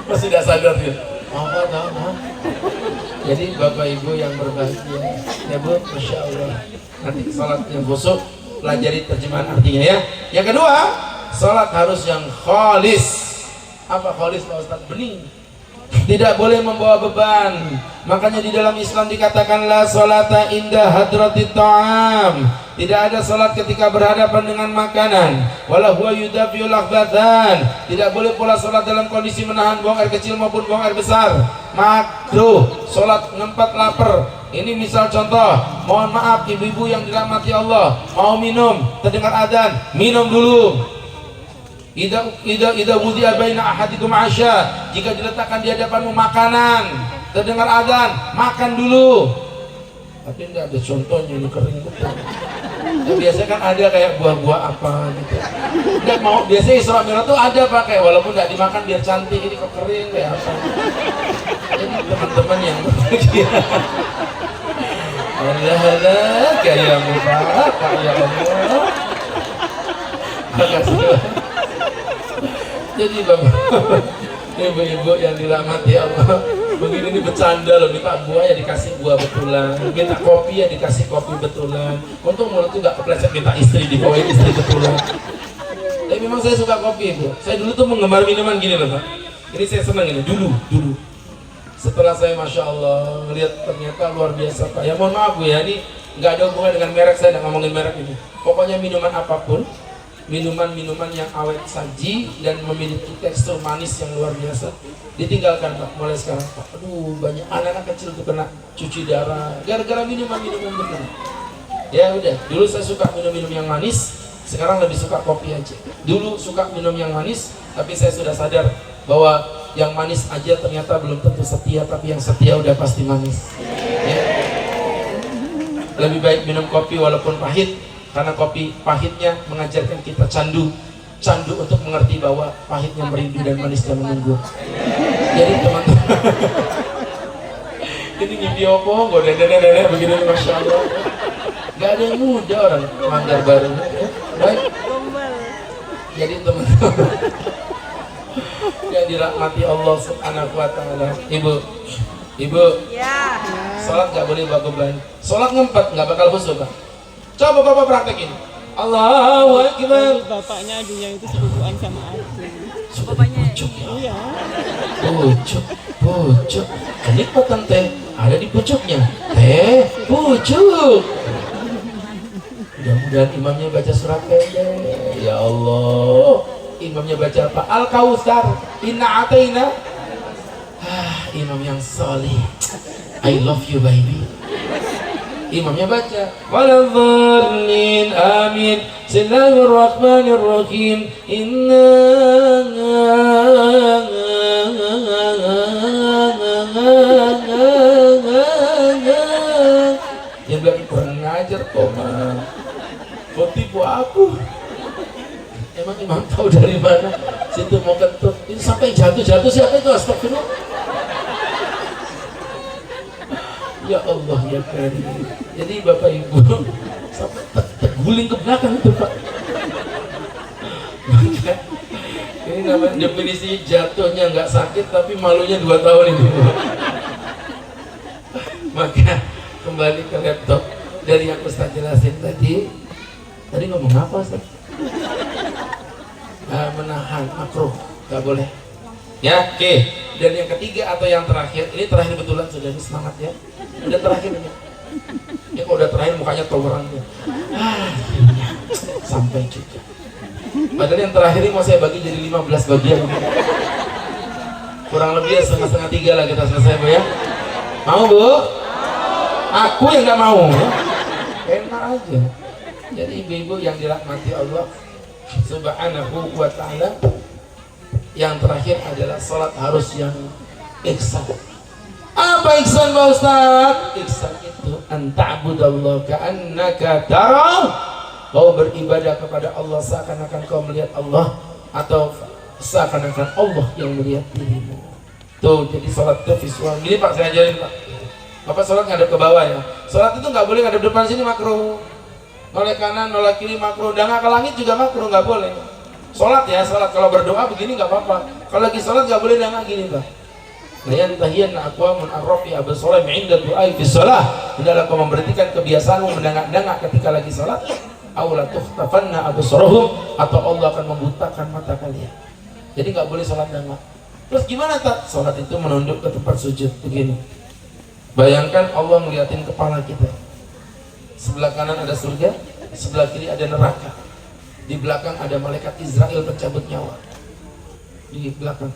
Speaker 1: Masih tidak sadar ya? Jadi bapak ibu yang berbahagia, ya Bu, Masya Allah. Nanti salat yang khusyuk, pelajari terjemahan artinya ya. Yang kedua, salat harus yang khalis. Apa khalis Pak Ustaz? Bening. Tidak boleh membawa beban. Makanya di dalam Islam dikatakan la salata inda hadratit ta'am. Tidak ada salat ketika berhadapan dengan makanan. Wala huwa yudafiul akhbatan. Tidak boleh pula salat dalam kondisi menahan buang air kecil maupun buang air besar. Makruh. Salat ngempat lapar. Ini misal contoh, mohon maaf ibu-ibu yang dirahmati Allah, mau minum, terdengar adzan, minum dulu. Idza wudi'a baina ahadikum 'asya, jika diletakkan di hadapanmu makanan, terdengar adzan, makan dulu. Tapi enggak ada contohnya, ini kering betul. Ya, biasanya kan ada kayak buah-buah apa gitu. Enggak mau, biasanya Isra Mi'raj tuh ada pakai, walaupun enggak dimakan biar cantik, ini kok kering kayak apa. Ini teman-teman yang berbahagia. Allah kayak mubarak ya Allah. Makasih. Jadi bapak, ibu-ibu yang dirahmati Allah, begini ini bercanda loh, minta buah ya dikasih buah betulan, minta kopi ya dikasih kopi betulan. Untung mulut itu gak kepleset minta istri, dibawain istri betulan. Tapi memang saya suka kopi Ibu. Saya dulu tuh menggemar minuman gini loh Pak. Ini saya senang ini, dulu. Setelah saya Masya Allah ngelihat ternyata luar biasa Pak. Ya mohon maaf Bu ya, ini nggak ada hubungan dengan merek, saya nggak ngomongin merek ini. Pokoknya minuman apapun, minuman-minuman yang awet saji dan memiliki tekstur manis yang luar biasa, ditinggalkan Pak mulai sekarang Pak. Aduh, banyak anak-anak kecil tuh kena cuci darah gara-gara minuman-minuman begini. Ya udah, dulu saya suka minum-minum yang manis, sekarang lebih suka kopi aja. Dulu suka minum yang manis, tapi saya sudah sadar bahwa yang manis aja ternyata belum tentu setia, tapi yang setia udah pasti manis. Ya. Lebih baik minum kopi walaupun pahit, karena kopi pahitnya mengajarkan kita candu untuk mengerti bahwa pahitnya merindu dan manisnya menunggu. Jadi teman-teman, ini ngimpi opo, gue dede begini Masya Allah. Gak ada yang muda orang Manggar Baru. Baik. Jadi teman-teman yang dirahmati Allah Subhanahu wa ta'ala, Ibu ya. Sholat gak boleh bawa beban. Sholat ngempet gak bakal khusyuk Pak. Coba Bapak praktekin. Allahu Akbar.
Speaker 2: Bapaknya Adunya itu sepupuan sama aku.
Speaker 1: Bapaknya pucuk ya?
Speaker 2: Iya.
Speaker 1: Pucuk. Kenikmatan teh ada di pucuknya. Teh pucuk. Mudah-mudahan imamnya baca surat pendek. Ya Allah. Imamnya baca apa? Al-Kautsar. Inna ataina. Imam yang soleh. I love you baby. Imamnya baca waladhdallin amin. Bismillahirrahmanirrahim. Inna yang bilang kurang ngajar koma. Kok tipu aku? Emang imam tahu dari mana? Situ mau kentut. Ini sampai jatuh siapa itu? Astagfirullah. Ya Allah ya Karim. Jadi Bapak Ibu sampai terguling ke belakang itu Pak. Maka, ini namanya definisi jatuhnya nggak sakit tapi malunya 2 tahun ini. Maka kembali ke laptop dari yang Ustaz jelasin tadi ngomong apa Ustaz? Menahan makruh nggak boleh. Ya, oke. Dan yang ketiga atau yang terakhir, ini terakhir betulan sudah semangat ya. Udah terakhir ini. Ya kalau udah terakhir mukanya tolerannya. Sampai juga. Padahal yang terakhir ini mau saya bagi jadi 15 bagian. Kurang lebih ya setengah-setengah 3 lah kita selesai Bu ya. Mau Bu? Aku yang nggak mau ya. Enak aja. Jadi ibu-ibu yang dirahmati Allah Subhanahu wa ta'ala, yang terakhir adalah sholat harus yang ihsan. Apa ihsan Pak Ustaz? Ihsan itu anta'budallah ka'annaka tarahu. Kau beribadah kepada Allah seakan-akan kau melihat Allah, atau seakan-akan Allah yang melihat dirimu. Tuh, jadi sholat itu visual. Gini Pak, saya ajarin Pak. Bapak sholat ngadep ke bawah ya. Sholat itu nggak boleh ngadep depan sini, makruh. Noleh kanan, noleh kiri makruh. Dangak ke langit juga makruh, nggak boleh. Sholat ya, sholat kalau berdoa begini nggak apa-apa. Kalau lagi sholat nggak boleh dangak gini Pak. Layan tahiyan aqwamun arrafi absharum 'inda du'ai fi shalah. Hendaklah kau memberhentikan kebiasaanmu mendangak-dangak ketika lagi sholat. Aula tukhtafanna absharuhum, atau Allah akan membutakan mata kalian. Jadi nggak boleh sholat dangak. Terus gimana tak? Sholat itu menunduk ke tempat sujud begini. Bayangkan Allah ngeliatin kepala kita. Sebelah kanan ada surga, sebelah kiri ada neraka. Di belakang ada malaikat Israel pencabut nyawa. Di belakang.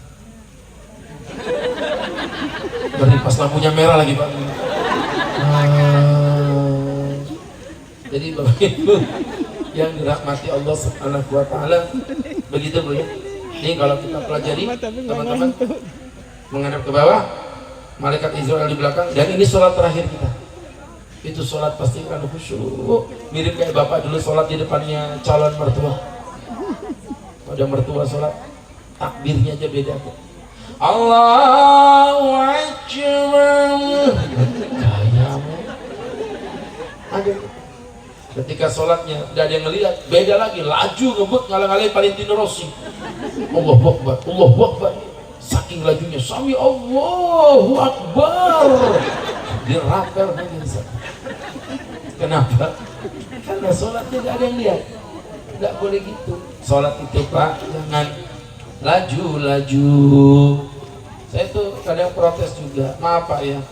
Speaker 1: Berarti pas lampunya merah lagi Pak. Jadi Bapak Ibu yang dirahmati Allah Subhanahu wa ta'ala, begitu Bu ya. Ini kalau kita pelajari teman-teman, menghadap ke bawah, malaikat Israel di belakang, dan ini sholat terakhir kita. Itu sholat pasti kan khusyuk, mirip kayak Bapak dulu sholat di depannya calon mertua. Ada mertua sholat, takbirnya aja beda kok. Allahu Akbar. Kayamu ada. Ketika sholatnya tidak ada yang ngelihat, beda lagi, laju ngebut ngalang-ngalain Valentino Rossi. Allahu Akbar, Allahu Akbar. Saking lajunya, sami Allahu Akbar. Dirapel begini. Kenapa? Karena sholat tidak ada yang lihat. Tidak boleh gitu. Sholat itu Pak, jangan laju-laju. Saya tuh kadang protes juga. Maaf Pak ya,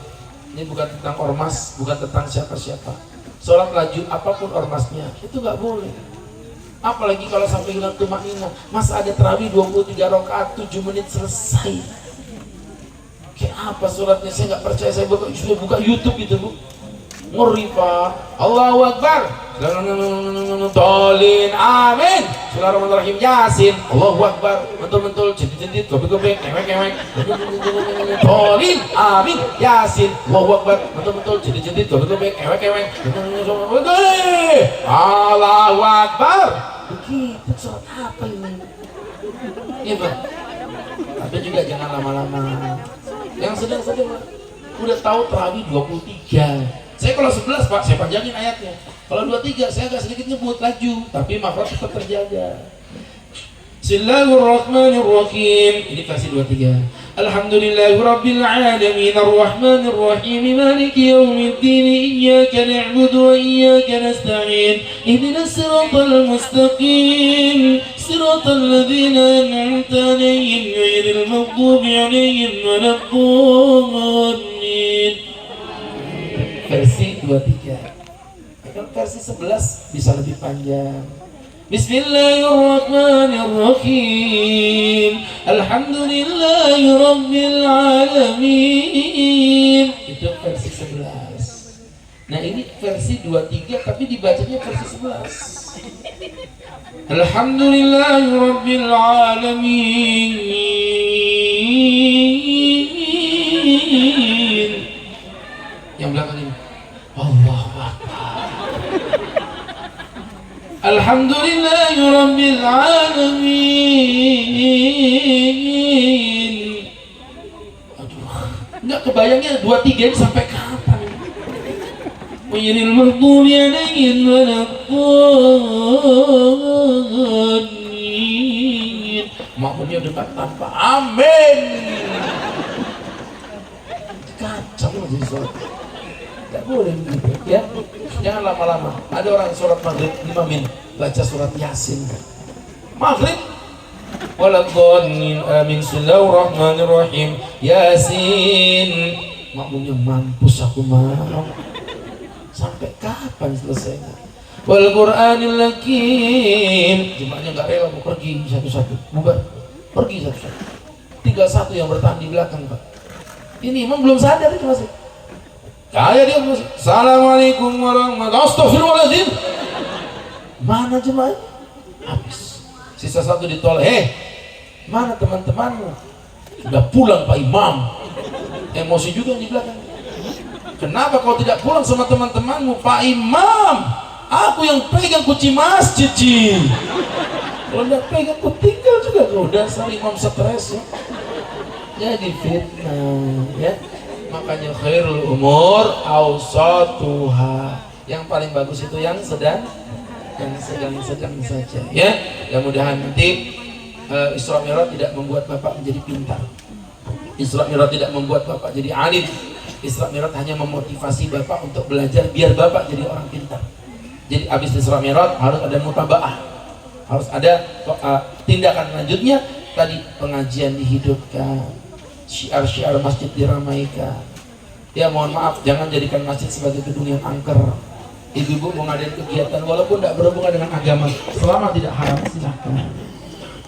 Speaker 1: ini bukan tentang ormas, bukan tentang siapa-siapa. Sholat laju apapun ormasnya, itu nggak boleh. Apalagi kalau sampai hilang tumaknina. Masa ada tarawih 23 rakaat 7 menit selesai. Kayak apa sholatnya? Saya nggak percaya. Saya buka YouTube itu Bu. Ngeri Pak. Allahu Akbar. Tolin. Amin. Bismillahirrahmanirrahim. Yasin. Allahu Akbar. Mentul-mentul. Jentit-jentit. Gobek-gobek. Kewek-kewek. Tolin. Amin. Yasin. Allahu Akbar. Mentul-mentul. Jentit-jentit. Gobek-gobek. Kewek-kewek. Allahu Akbar. Begitu sholat apa ini? Iya Pak. Tapi juga jangan lama-lama. Yang sedang-sedang udah tahu tarawih 23. Saya kalau 11 Pak, saya panjangin ayatnya. Kalau 23 saya agak sedikit nyebut laju, tapi makhraj tetap terjaga. Bismillahirrahmanirrahim. Ini versi 23. Alhamdulillahirabbil alamin arrahmanir rahim maliki yaumiddin iyyaka na'budu wa iyyaka nasta'in ihdinas siratal mustaqim siratal ladzina an'amta 'alaihim ghairil maghdubi 'alaihim waladdallin. Versi 23. Kalau versi 11 bisa lebih panjang. Bismillahirrahmanirrahim. Alhamdulillahi rabbil alamin. Itu versi 11. Nah ini versi 23 tapi dibacanya versi 11. Alhamdulillahi rabbil alamin. Yang belakang ini Allahu Akbar. Alhamdulillahi rabbil alamin. Aduh, enggak kebayangnya 23 ini sampai kapan? Ghairil maghdubi 'alaihim waladdallin. Makmumnya dekat tanpa amin. Kacau jadi sholat. Tidak boleh begitu ya. Jangan lama-lama. Ada orang sholat maghrib 5 menit baca surat Yasin. Maghrib waladhdallin amin. Bismillahirrahmanirrahim. Yasin. Makmumnya mampus aku mau. Sampai kapan selesainya? Wal Qur'anil Hakim. Jemaahnya enggak rela mau pergi satu-satu. Bubar. Pergi satu-satu. Tinggal satu yang bertahan di belakang, Pak. Ini imam belum sadar itu masih. Kayak dia masih. Assalamualaikum warahmatullahi wabarakatuh. Astagfirullahaladzim. Mana jemaah? Habis. Sisa satu ditolak. Mana teman-temanmu? Sudah pulang Pak Imam. Emosi juga di belakang. Kenapa kau tidak pulang sama teman-temanmu? Pak Imam, aku yang pegang kunci masjid, Ci. Kalau tidak pegang, aku tinggal juga. Kau dasar imam stres ya. Jadi fitnah ya. Makanya khairul umur awsatuha. Yang paling bagus itu yang sedang saja ya. Mudah-mudahan nanti Isra Mi'raj tidak membuat Bapak menjadi pintar. Isra Mi'raj tidak membuat Bapak jadi alim. Isra Mi'raj hanya memotivasi Bapak untuk belajar biar Bapak jadi orang pintar. Jadi habis Isra Mi'raj harus ada mutabaah. Harus ada tindakan lanjutnya. Tadi pengajian dihidupkan, syiar-syiar masjid diramaikan. Ya mohon maaf, jangan jadikan masjid sebagai gedung yang angker. Ibu-ibu mengadakan kegiatan walaupun tidak berhubungan dengan agama, selama tidak haram silakan.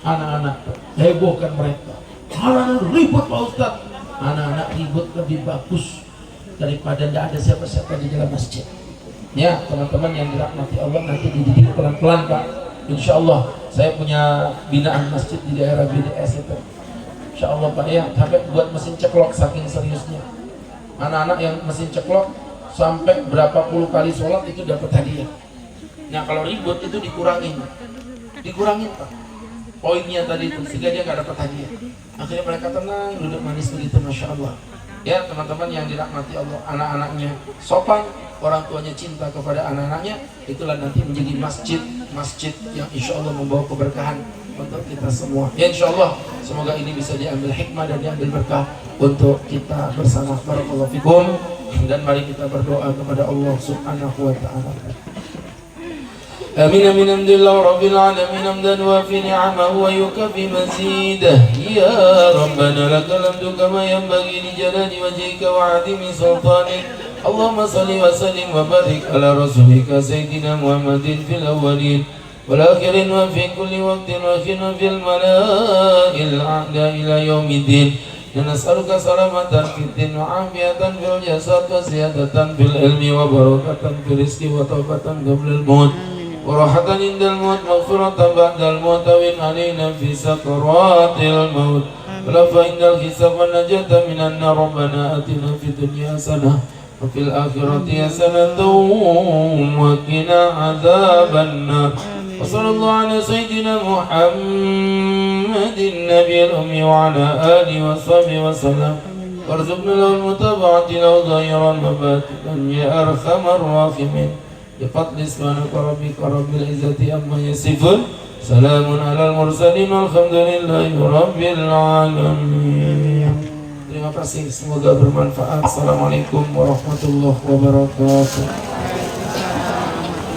Speaker 1: Anak-anak hebohkan mereka. Anak-anak ribut Pak Ustaz. Anak-anak ribut lebih bagus daripada tidak ada siapa-siapa di dalam masjid. Ya teman-teman yang dirahmati Allah, nanti dididik pelan-pelan Pak. Insya Allah saya punya binaan masjid di daerah BDS itu. Insya Allah Pak ya, sampai buat mesin ceklok saking seriusnya. Anak-anak yang mesin ceklok sampai berapa puluh kali sholat itu dapat hadiah. Nah kalau ribut itu dikurangin Pak poinnya tadi itu, sehingga dia nggak dapat hadiah. Akhirnya mereka tenang, duduk manis begitu, Masya Allah. Ya teman-teman yang dirahmati Allah, anak-anaknya sopan, orang tuanya cinta kepada anak-anaknya, itulah nanti menjadi masjid yang insya Allah membawa keberkahan untuk kita semua. Ya insya Allah semoga ini bisa diambil hikmah dan diambil berkah untuk kita bersama. Barakallahu fikum. Dan mari kita berdoa kepada Allah Subhanahu wa ta'ala. Amin amin alhamdulillah rabbil alamin hamdan wa fi ni'amahu wa yukafi mazidah. Ya Rabbana lakal hamdu kama yanbaghi li jalali wajhika wa 'azimi sultanik. Allahumma salli wa sallim wa barik ala rasulika sayyidina Muhammadin fil awwalin wal akhirin wa fi kulli waqtin wa fil mala'il a'la ila yaumiddin. Nas'aluka salamatan fid din wa afiyatan fil jasad wa ziyadatan fil ilmi wa barakatan fil rizqi wa taubatan qabla al-maut wa rahatan indal maut maghfiratan ba'dal maut wa alaina fi sakaratil maut wa fa indal hisab wa najata minan nar. Rabbana atina fid dunya hasanah wa fil akhirati hasanatan wa qina adzaban nar. Wa sallallahu ala sayyidina Muhammadin nabiyil ummi wa ala alihi wa sahbihi wa sallam. Warzuqna lahu mutaba'ati lahu zahiran wa batinan ya arhamar rahimin. Bi fadli subhanaka rabbika rabbil izzati amma yasifun. Salamun alal mursalin walhamdulillahi rabbil alamin. Terima kasih, semoga bermanfaat. Assalamualaikum warahmatullahi wabarakatuh.